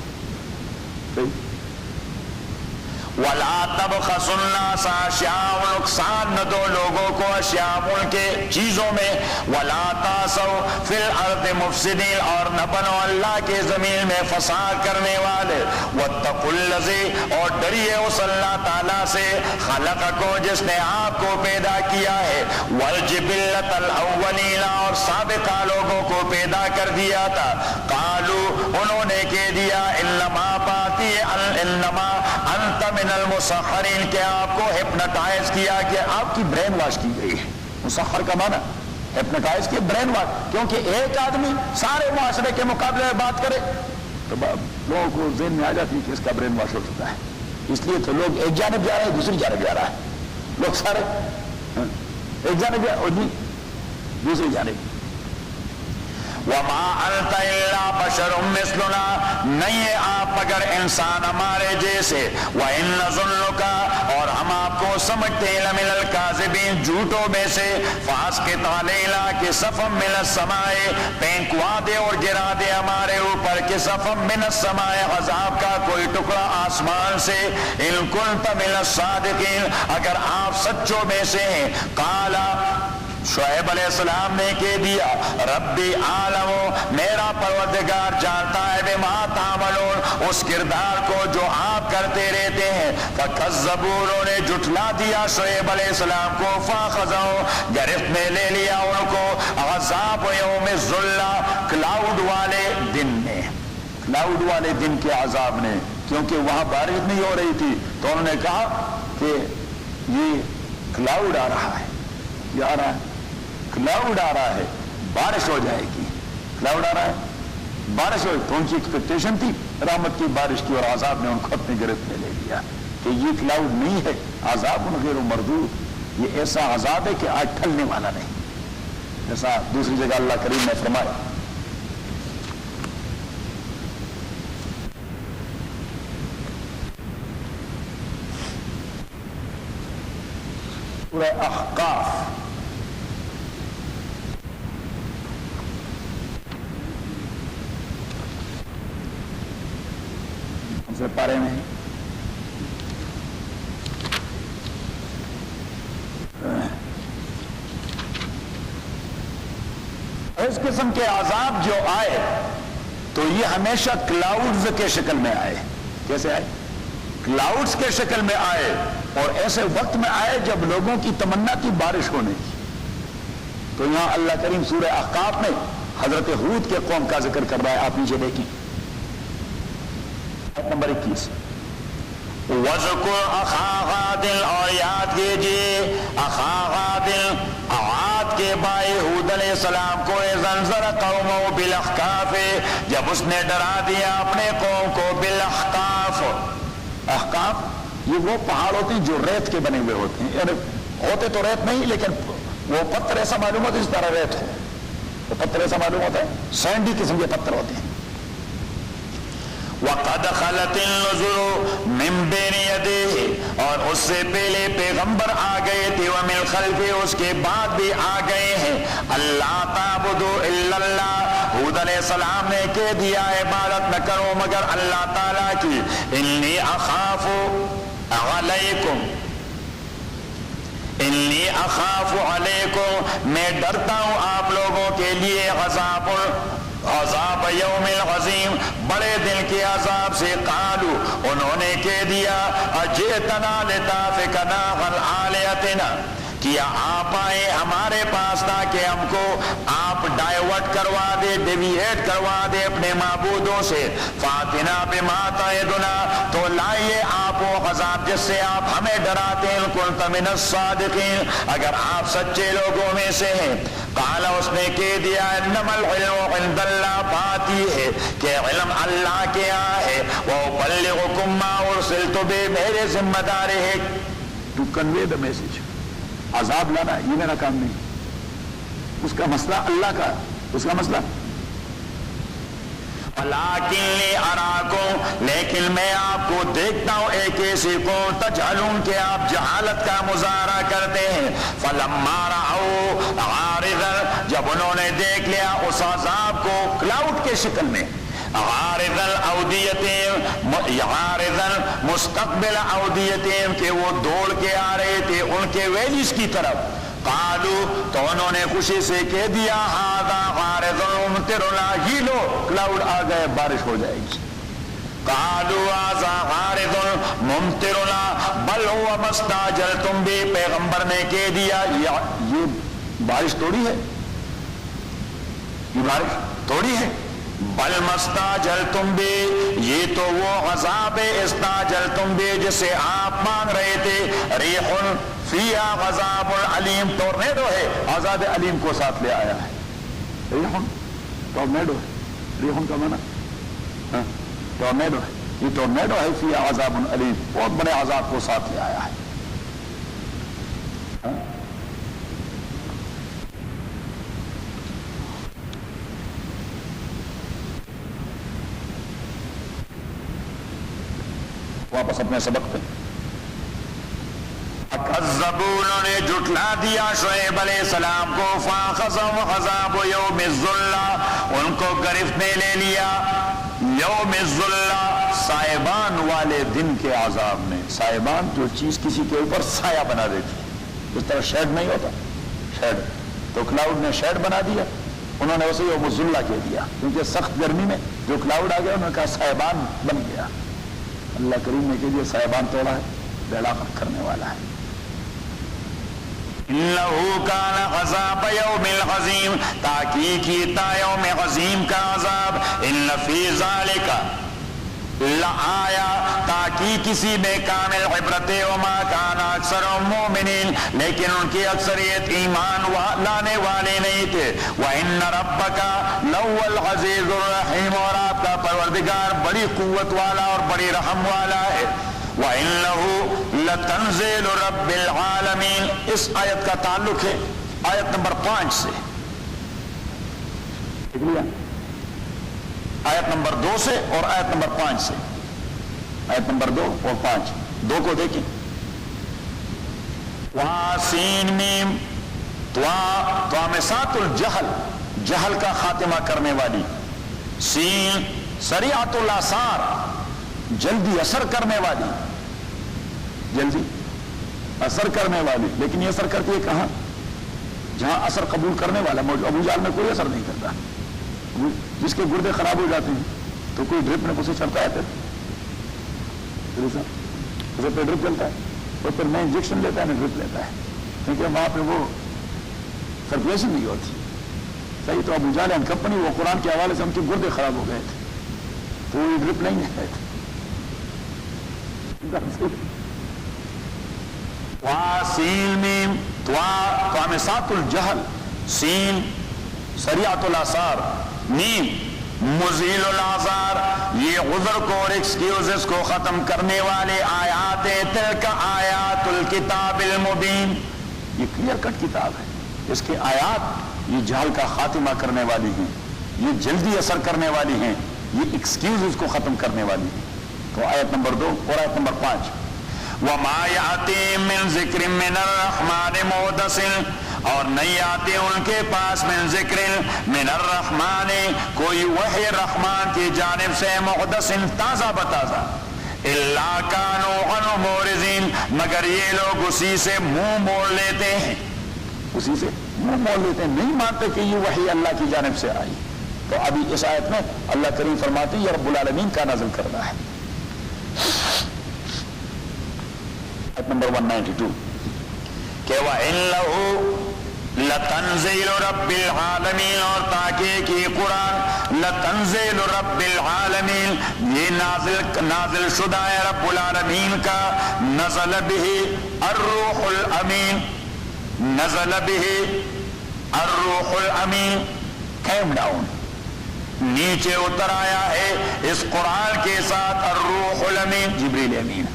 وَلَا تَبْخَسُوا النَّاسَ أَشْيَاءَهُمْ، نقصان نہ دو لوگوں کو اشیاء ان کے چیزوں میں. وَلَا تَعْثَوْا فِي الْأَرْضِ مُفْسِدِينَ، اور نہ بنو اللہ کے زمین میں فساد کرنے والے. وَاتَّقُوا الَّذِي، اور ڈریے اس اللہ تعالیٰ سے، خَلَقَكُم، جس نے آپ کو پیدا کیا ہے. وَالْجِبِلَّةَ الْأَوَّلِينَ، اور سابقہ لوگوں کو پیدا کر دیا تھا. قَالُوا، انہوں نے کہہ دیا، انما انت من المسحرین، کہ آپ کو ہپنوٹائز کیا، کہ آپ کی برین واش کی گئی ہے. مسحر کا معنی ہپنوٹائز کی، برین واش. کیونکہ ایک آدمی سارے معاشرے کے مقابلے میں بات کرے تو لوگوں کو ذہن میں آ جاتی ہے کہ اس کا برین واش ہو چکا ہے. اس لیے تو لوگ ایک جانب جا رہے ہیں، دوسری جانب جا رہا ہے. لوگ سارے ایک جانب جا اور دوسری جانب. وَمَا أَنْتَ إِلَّا بَشَرٌ مِثْلُنَا، نہیں ہے آپ مگر انسان ہمارے جیسے. وَإِنْ نَظُنُّكَ، اور ہم آپ کو سمجھتے ہیں، لَمِنَ الْكَاذِبِينَ، جھوٹوں میں سے. فَأَسْقِطْ عَلَيْنَا كِسَفًا مِنَ السَّمَاءِ، پھینکوا دے اور گرا دے ہمارے اوپر، كِسَفًا مِنَ السَّمَاءِ، عذاب کا کوئی ٹکڑا آسمان سے. إِن كُنْتَ مِنَ الصَّادِقِينَ، اگر آپ سچوں میں سے ہیں. قَالَ، شعیب علیہ السلام نے کہہ دیا، ربی عالم، میرا پروردگار جانتا ہے، بما تعملون، اس کردار کو جو آپ کرتے رہتے ہیں. فکذبوا، انہوں نے جھٹلا دیا شعیب علیہ السلام کو. فاخذهم، گرفت میں لے لیا ان کو، عذاب یوم الذلہ، کلاؤڈ والے دن نے، کلاؤڈ والے دن کے عذاب نے. کیونکہ وہاں بارش نہیں ہو رہی تھی تو انہوں نے کہا کہ یہ کلاؤڈ آ رہا ہے. یہ آ رہا ہے، کلاؤڈ آ رہا ہے، بارش ہو جائے گی. کلاؤڈ آ رہا ہے، بارش ہو، تو ان کی ایکسپیکٹیشن تھی رحمت کی بارش کی، اور عذاب نے ان کو اپنی گرفت میں لے لیا. کہ یہ کلاؤڈ نہیں ہے، عذاب غیر مردود، یہ ایسا عذاب ہے کہ آج ٹھلنے والا نہیں. جیسا دوسری جگہ اللہ کریم نے فرمایا. سورہ احقاف سے پارے میں اس قسم کے عذاب جو آئے تو یہ ہمیشہ کلاؤڈز کے شکل میں آئے. کیسے آئے؟ کلاؤڈز کے شکل میں آئے، اور ایسے وقت میں آئے جب لوگوں کی تمنا تھی بارش ہونے کی. تو یہاں اللہ کریم سورہ احقاف میں حضرت ہود کے قوم کا ذکر کر رہا ہے. آپ نیچے دیکھیں نمبر 21. وَذْكُرْ أَخَا عَادٍ، اور یاد کیجیے اخا عاد، عاد کے بھائی ہود علیہ السلام کو. اِذْ أَنذَرَ قَوْمَهُ بِالْأَحْقَافِ، جب اس نے ڈرا دیا اپنے قوم کو. بالاحقاف، احقاف یہ وہ پہاڑ ہوتے ہیں جو ریت کے بنے ہوئے ہوتے ہیں. یعنی ہوتے تو ریت نہیں، لیکن وہ پتھر ایسا معلوم ہوتا ہے اس طرح ریت ہو. وہ پتھر ایسا معلوم ہوتا ہے، سینڈی قسم کے پتھر ہوتے ہیں. وَقَدْ خَلَتِ النُّذُرُ مِن بَيْنِ يَدَيْهِ، اور اس سے پہلے پیغمبر آ گئے تھے، وَمِن خَلْفِهِ، اس کے بعد بھی آ گئے ہیں، اللہ تعبدوا الا اللہ، ہود علیہ السلام نے کہہ دیا عبادت نہ کرو مگر اللہ تعالیٰ کی، انی اخاف علیکم، میں ڈرتا ہوں آپ لوگوں کے لیے عذاب یوم العظیم، بڑے دن کے عذاب سے۔ قالوا، انہوں نے کہہ دیا، اجئتنا لتافکنا عن آلہتنا، کیا آپ آئے ہمارے پاس تاکہ ہم کو آپ ڈائیورٹ کروا دے، ڈیویٹ کروا دے اپنے معبودوں سے۔ فاتنا بما تعدنا، تو لائیے آپ وہ عذاب جس سے آپ ہمیں ڈراتے ہیں، کنت من الصادقین، اگر آپ سچے لوگوں میں سے ہیں۔ قال، اس نے کہہ دیا، انما العلم عند اللہ، بات یہ ہے کہ علم اللہ کے یہاں ہے، وابلغکم ما ارسلت بہ، میرے ذمہ داری ہے ٹو کنوے دا میسج۔ عذاب لانا یہ میرا کام نہیں، اس کا مسئلہ اللہ کا، اس کا مسئلہ۔ وَلَٰكِنِّي أَرَاكُمْ، لیکن میں آپ کو دیکھتا ہوں ایک ایسی قوم تجہلون، کہ آپ جہالت کا مظاہرہ کرتے ہیں۔ فَلَمَّا رَأَوْا عَارِضًا، جب انہوں نے دیکھ لیا اس عذاب کو کلاؤڈ کے شکل میں، عارض الاودیتہم، عارض مستقبل اودیتہم، کہ وہ دوڑ کے آ رہے تھے ان کے ویلیز کی طرف۔ قالوا، تو انہوں نے خوشی سے کہہ دیا، ھذا عارض ممطرنا، ہی لو کلاؤڈ آ گئے، بارش ہو جائے گی۔ قالوا ھذا عارض ممطرنا بل هو ما استعجلتم به، پیغمبر نے کہہ دیا یہ بارش توڑی ہے، یہ بارش توڑی ہے، بل مستعجلتم بہ، یہ تو وہ عذاب استعجلتم بہ جسے آپ مانگ رہے تھے، ریح فیہا عذاب علیم، ٹورنیڈو ہے، عذاب علیم کو ساتھ لے آیا ہے۔ ریح ٹورنیڈو ہے، ریح کا معنی ٹورنیڈو ہے، یہ ٹورنیڈو ہے، فیہا عذاب علیم، بہت بڑے عذاب کو ساتھ لے آیا ہے۔ واپس اپنے سبق پہ، اکذبوا، نے جھٹلا دیا شعیب علیہ السلام کو، فاخذهم عذاب یوم الذلہ، ان کو گرفت میں لے لیا، یوم الذلہ، سائبان والے دن کے عذاب میں۔ سائبان جو چیز کسی کے اوپر سایہ بنا دیتی، اس طرح شیڈ نہیں ہوتا، شیڈ، تو کلاؤڈ نے شیڈ بنا دیا، انہوں نے اسے یوم الذلہ کہہ دیا، کیونکہ سخت گرمی میں جو کلاؤڈ آ گیا انہوں نے کہا سائبان بن گیا۔ اللہ کریم نے کہہ دیا سائبان توڑا ہے، بیڑا کرنے والا ہے۔ انہو کان عذاب یوم العظیم، تاکیق تا یوم عظیم کا عذاب، ان فی ذالک لآیا، تاکہ کسی میں کامل عبرت، وما کان اکثر مومنین، لیکن ان کی اکثریت ایمان لانے والے نہیں تھے۔ وَإِنَّ رَبَّكَ لَهُوَ الْعَزِيزُ الرَّحِيمُ، اور آپ کا پروردگار بڑی قوت والا اور بڑی رحم والا ہے۔ وَإِنَّهُ لَتَنزِيلُ رَبِّ الْعَالَمِينَ، اس آیت کا تعلق ہے آیت نمبر 5 سے، آیت نمبر 2 سے اور آیت نمبر 5 سے، آیت نمبر 2 اور 5، 2 کو دیکھیں۔ وَسِين میم، طامسات الجہل، جہل کا خاتمہ کرنے والی، سین سریعت الاثار، جلدی اثر کرنے والی، جلدی اثر کرنے والی، لیکن یہ اثر کرتی ہے کہاں؟ جہاں اثر قبول کرنے والا موجود۔ ابو جہل میں کوئی اثر نہیں کرتا، جس کے گردے خراب ہو جاتے ہیں تو کوئی ڈرپ میں اسے چڑھتا ہے، پھر اسے پہ ڈرپ چلتا ہے، اور پھر نئے انجیکشن لیتا ہے، نہ ڈرپ لیتا ہے، کیونکہ وہاں پہ وہ سرکولیشن نہیں ہوتی صحیح۔ تو ابو جہل اینڈ کمپنی، وہ قرآن کے حوالے سے ان کے گردے خراب ہو گئے تھے، تو وہ ڈرپ نہیں لیتے تھے۔ سین میم، طامسات الجہل، سین سریعت الاثار، میم مزیل الآثار، یہ عذر کو اور ایکسکیوزز کو ختم کرنے والے آیات، تلک آیات الکتاب المبین، یہ کلیئر کٹ کتاب ہے، اس کے آیات یہ جہل کا خاتمہ کرنے والی ہیں، یہ جلدی اثر کرنے والی ہیں، یہ ایکسکیوز اس کو ختم کرنے والی ہے. تو آیت نمبر 2 اور آیت نمبر 5. وما یأتیہم من ذکر من الرحمن محدث، اور نہیں آتے ان کے پاس من ذکر من الرحمن کوئی وحی رحمان کی جانب سے محدث تازہ بتازہ، الا کانوا عنہ معرضین مگر یہ لوگ اسی سے منہ موڑ لیتے ہیں، اسی سے منہ موڑ لیتے ہیں، نہیں مانتے کہ یہ وحی اللہ کی جانب سے آئی. تو ابھی اس آیت میں اللہ کریم فرماتے ہیں یہ رب العالمین کا نازل کرنا ہے. آیت نمبر 192 کہ وَإِنَّهُ لَتَنزِيلُ رَبِّ الْعَالَمِينَ، اور تاکہ کہ قرآن لَتَنزِيلُ رَبِّ الْعَالَمِينَ یہ نازل شدہ ہے رب العالمین کا. نزل به الروح الامین، نزل به الروح الامین، came down، نیچے اتر آیا ہے اس قرآن کے ساتھ الروح الامین، جبریل امین.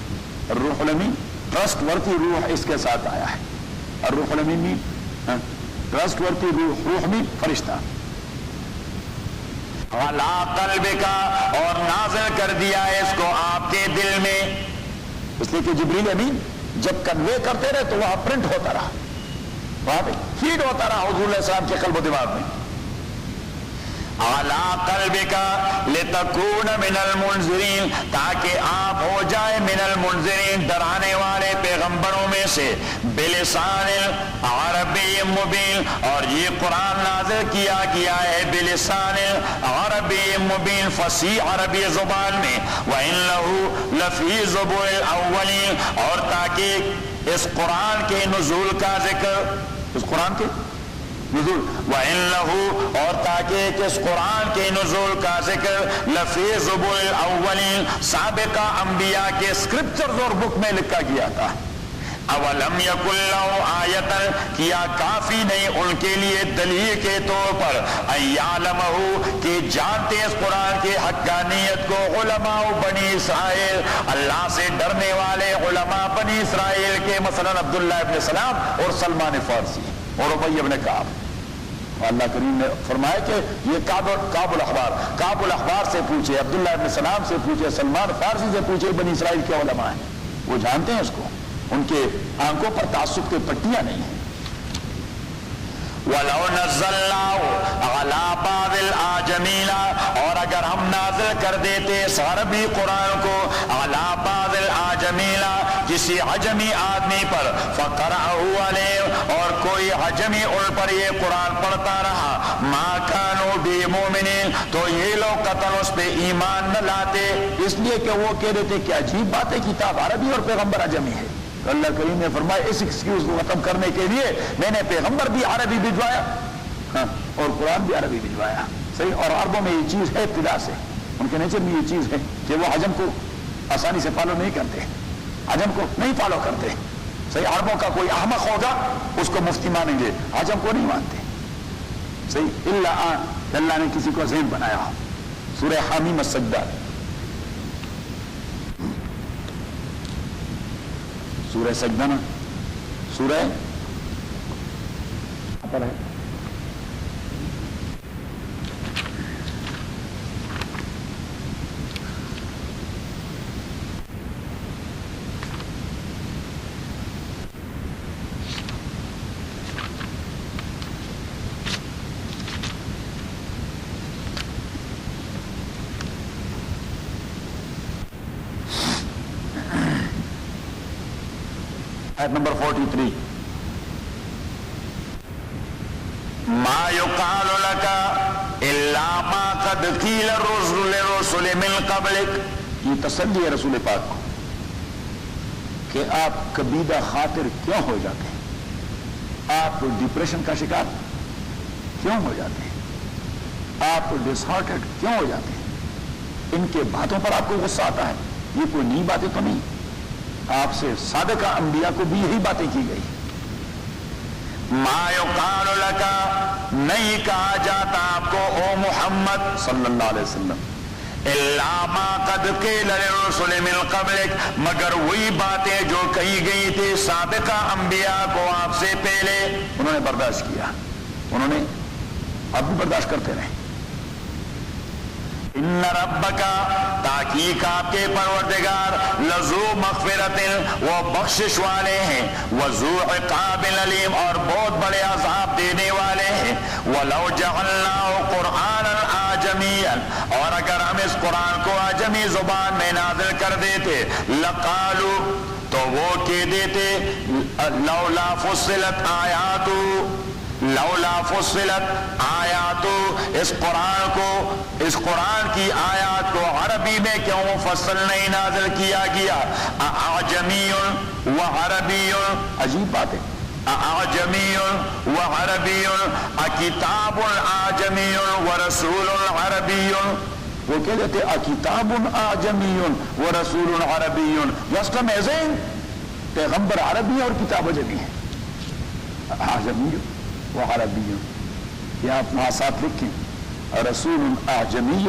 الروح الامین ٹرسٹ ورتھی روح اس کے ساتھ آیا ہے. الروح الامین بھی ٹرسٹ ورتھی روح، روح بھی فرشتہ. علی قلبک، اور نازل کر دیا ہے اس کو آپ کے دل میں. اس لیے کہ جبریل امین جب کنوے کرتے رہے تو وہاں پرنٹ ہوتا رہا، وہاں پہ فیڈ ہوتا رہا حضور علیہ السلام کے قلب و دماغ میں. علی قلبک لتکون من المنذرین، تاکہ آپ ہو جائے من المنذرین ڈرانے والے پیغمبروں میں سے. بلسان عربی مبین، اور یہ قرآن نازل کیا گیا ہے بلسان عربی مبین فصیح عربی زبان میں. وَإِنَّهُ لَفِي زُبُرِ الْأَوَّلِينَ، اور تاکہ اس قرآن کے نزول کا ذکر، اس قرآن کے نزول، وَإِنَّهُ اور تاکہ کہ اس قرآن کے نزول کا ذکر لفی زبور الاولین سابقہ انبیاء کے اسکرپچرز اور بک میں لکھا گیا تھا. اولم یکن لہ آیۃ، کیا کافی نہیں ان کے لیے دلیل کے طور پر ان یعلمہ کہ جانتے اس قرآن کی حقانیت کو علماء بنی اسرائیل، اللہ سے ڈرنے والے علماء بنی اسرائیل کے، مثلا عبداللہ ابن سلام اور سلمان فارسی اور ابی ابن کعب. اللہ کریم نے فرمایا کہ یہ کعب الاحبار سے پوچھے، عبداللہ ابن سلام سے پوچھے، سلمان فارسی سے پوچھے، بنی اسرائیل کے علماء ہیں، وہ جانتے ہیں اس کو، ان کے آنکھوں پر تعصب کی پٹیاں نہیں ہیں. وَلَوْ نَزَّلْنَاهُ عَلَىٰ بَعْضِ الْأَعْجَمِينَ، اور اگر ہم نازل کر دیتے اس عربی قرآن کو عَلَىٰ بَعْضِ الْأَعْجَمِينَ کسی عجمی آدمی پر، فَقَرَأَهُ عَلَيْهِ اور کوئی عجمی ان پر یہ قرآن پڑھتا رہا، مَا كَانُوا بِهِ مُؤْمِنِينَ تو یہ لوگ قطعاً اس پہ ایمان نہ لاتے، اس لیے کہ وہ کہہ رہے تھے کہ عجیب بات ہے کتاب عربی اور پیغمبر عجمی ہے. اللہ کریم نے فرمایا اس ایکسکیوز کو ختم کرنے کے لیے میں نے پیغمبر بھی عربی بھجوایا اور قرآن بھی عربی بھجوایا. صحیح. اور عربوں میں یہ چیز ہے ابتدا سے، ان کے نیچر میں یہ چیز ہے کہ وہ عجم کو آسانی سے فالو نہیں کرتے، عجم کو نہیں فالو کرتے. صحیح. عربوں کا کوئی احمق ہوگا اس کو مفتی مانیں گے، عجم کو نہیں مانتے. صحیح. اللہ نے کسی کو ذہن بنایا ہو. سورہ حامیم السجدہ، سورہ سجدہ نا، سورہ پر ہے نمبر 43. ما يقال لك الا ما قد قيل للرسل من قبلك، یہ تسلی ہے رسول پاک کو کہ آپ کبیدہ خاطر کیوں ہو جاتے ہیں، آپ ڈپریشن کا شکار کیوں ہو جاتے ہیں، آپ ڈس ہارٹڈ کیوں ہو جاتے ہیں، ان کے باتوں پر آپ کو غصہ آتا ہے. یہ کوئی نئی باتیں تو نہیں، آپ سے سابقہ انبیاء کو بھی یہی باتیں کی گئی. ما یقال لک نہیں کہا جاتا آپ کو او محمد صلی اللہ علیہ وسلم، الا ما قد قیل للرسل من قبلک مگر وہی باتیں جو کہی گئی تھی سابقہ انبیاء کو آپ سے پہلے. انہوں نے برداشت کیا، انہوں نے اب بھی برداشت کرتے رہے. ان ربک تحقیق آپ کے پروردگار لذو مغفرت وہ بخشش والے ہیں، وذو عقاب علیم اور بہت بڑے عذاب دینے والے ہیں۔ ولو جعلناه قرآنا اعجمیا اور اگر ہم اس قرآن کو اعجمی زبان میں نازل کر دیتے، لقالو تو وہ کہہ دیتے لولا فصلت آیات، لولا فصلت آیات، اس قرآن کی آیات کو عربی میں کیوں مفصل نہیں نازل کیا گیا؟ اعجمی و عربی، عجیب بات ہے، اعجمی و عربی، کتاب اعجمی و رسول عربی، وہ کہہ دیتے کتاب اعجمی و رسول عربی، جسٹ امیزنگ، پیغمبر عربی اور کتاب اعجمی ہے، اعجمی و عربی، یہ آپ وہاں ساتھ لکھیں، رسول اعجمی،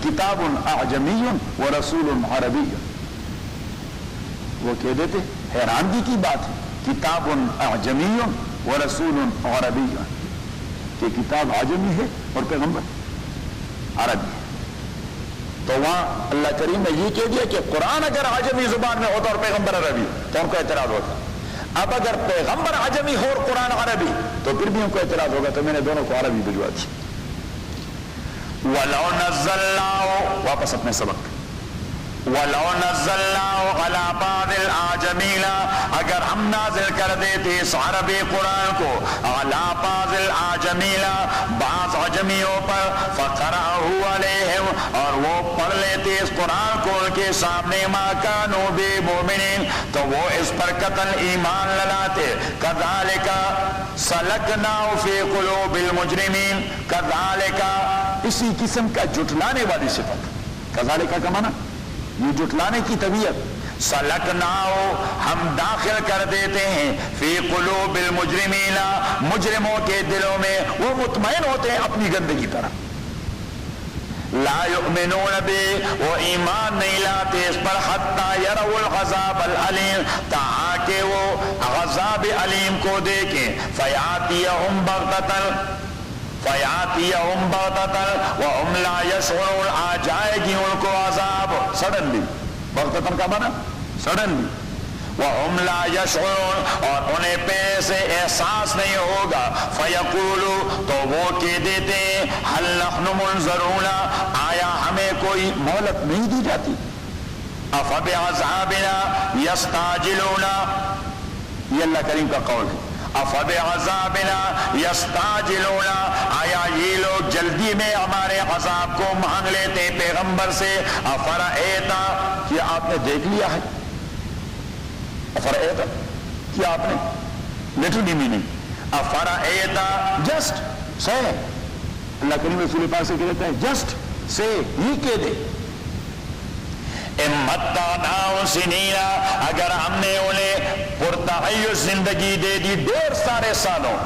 کتاب اعجمی و رسول عربی، وہ کہہ دیتے، حیرانگی کی بات ہے، کتاب اعجمی و رسول عربی، کہ کتاب اعجمی ہے اور پیغمبر عربی ہے۔ تو وہاں اللہ کریم نے یہ کہہ دیا کہ قرآن اگر عجمی زبان میں ہوتا اور پیغمبر عربی تو ان کو اعتراض ہوتا، اب اگر پیغمبر عجمی ہو اور قرآن عربی تو پھر بھی ان کو اعتراض ہوگا، تو میں نے دونوں کو عربی بھجوا دی۔ وَلَوْ نَزَّلْنَاهُ، واپس اپنے سبق، وَلَوْ نَزَّلْنَاهُ عَلَى بَعْضِ الْأَعْجَمِينَ اگر ہم نازل کر دیتے اس عربی قرآن کو عَلَى بَعْضِ الْأَعْجَمِينَ بعض عجمیوں پر، فَقَرَأَهُ عَلَيْهِمْ اور وہ پڑھ لیتے اس قرآن کو ان کے سامنے، مَا كَانُوا بِمُؤْمِنِينَ تو وہ اس پر قطعاً ایمان نہ لاتے۔ كَذَلِكَ سَلَكْنَاهُ فِي قُلُوبِ الْمُجْرِمِينَ كَذَلِكَ اسی قسم کا جھٹلانے والی صفت، كَذَلِكَ کا معنی یہ جھٹلانے کی طبیعت، سلکناؤ ہم داخل کر دیتے ہیں، فی قلوب المجرمین مجرموں کے دلوں میں، وہ مطمئن ہوتے ہیں اپنی گندگی طرح، لا یؤمنون بی وہ ایمان نہیں لاتے اس پر، حتی یروا العذاب العلیم تاکہ وہ عذاب علیم کو دیکھیں، فیاتیہم بغتۃ فیاتیہم بغتۃ وہم لا یشعرون آ جائے گی ان کو عذاب سڈنلی، بغتۃ کا معنی سڈنلی، وہم لا یشعرون اور انہیں پہلے سے احساس نہیں ہوگا، فیقولو تو وہ کہہ دیتے ہیں هل نحن منظرون آیا ہمیں کوئی مہلت نہیں دی جاتی، افبعذابنا یستعجلون یہ اللہ کریم کا قول ہے، افبعذابنا یستعجلون آیا یہ لوگ جلدی میں ہمارے عذاب کو مانگ لیتے ہیں پیغمبر سے، افرأیتا کیا آپ نے دیکھ لیا ہے، افرأیتا کیا آپ نے لٹرلی میننگ، افرأیتا جسٹ سے، اللہ کریم رسول پاک سے کہتا ہے جسٹ سے ہی کہہ دے، امتعناہم سنین اگر ہم نے انہیں پرتعیش زندگی دے دی 1.5 سالوں،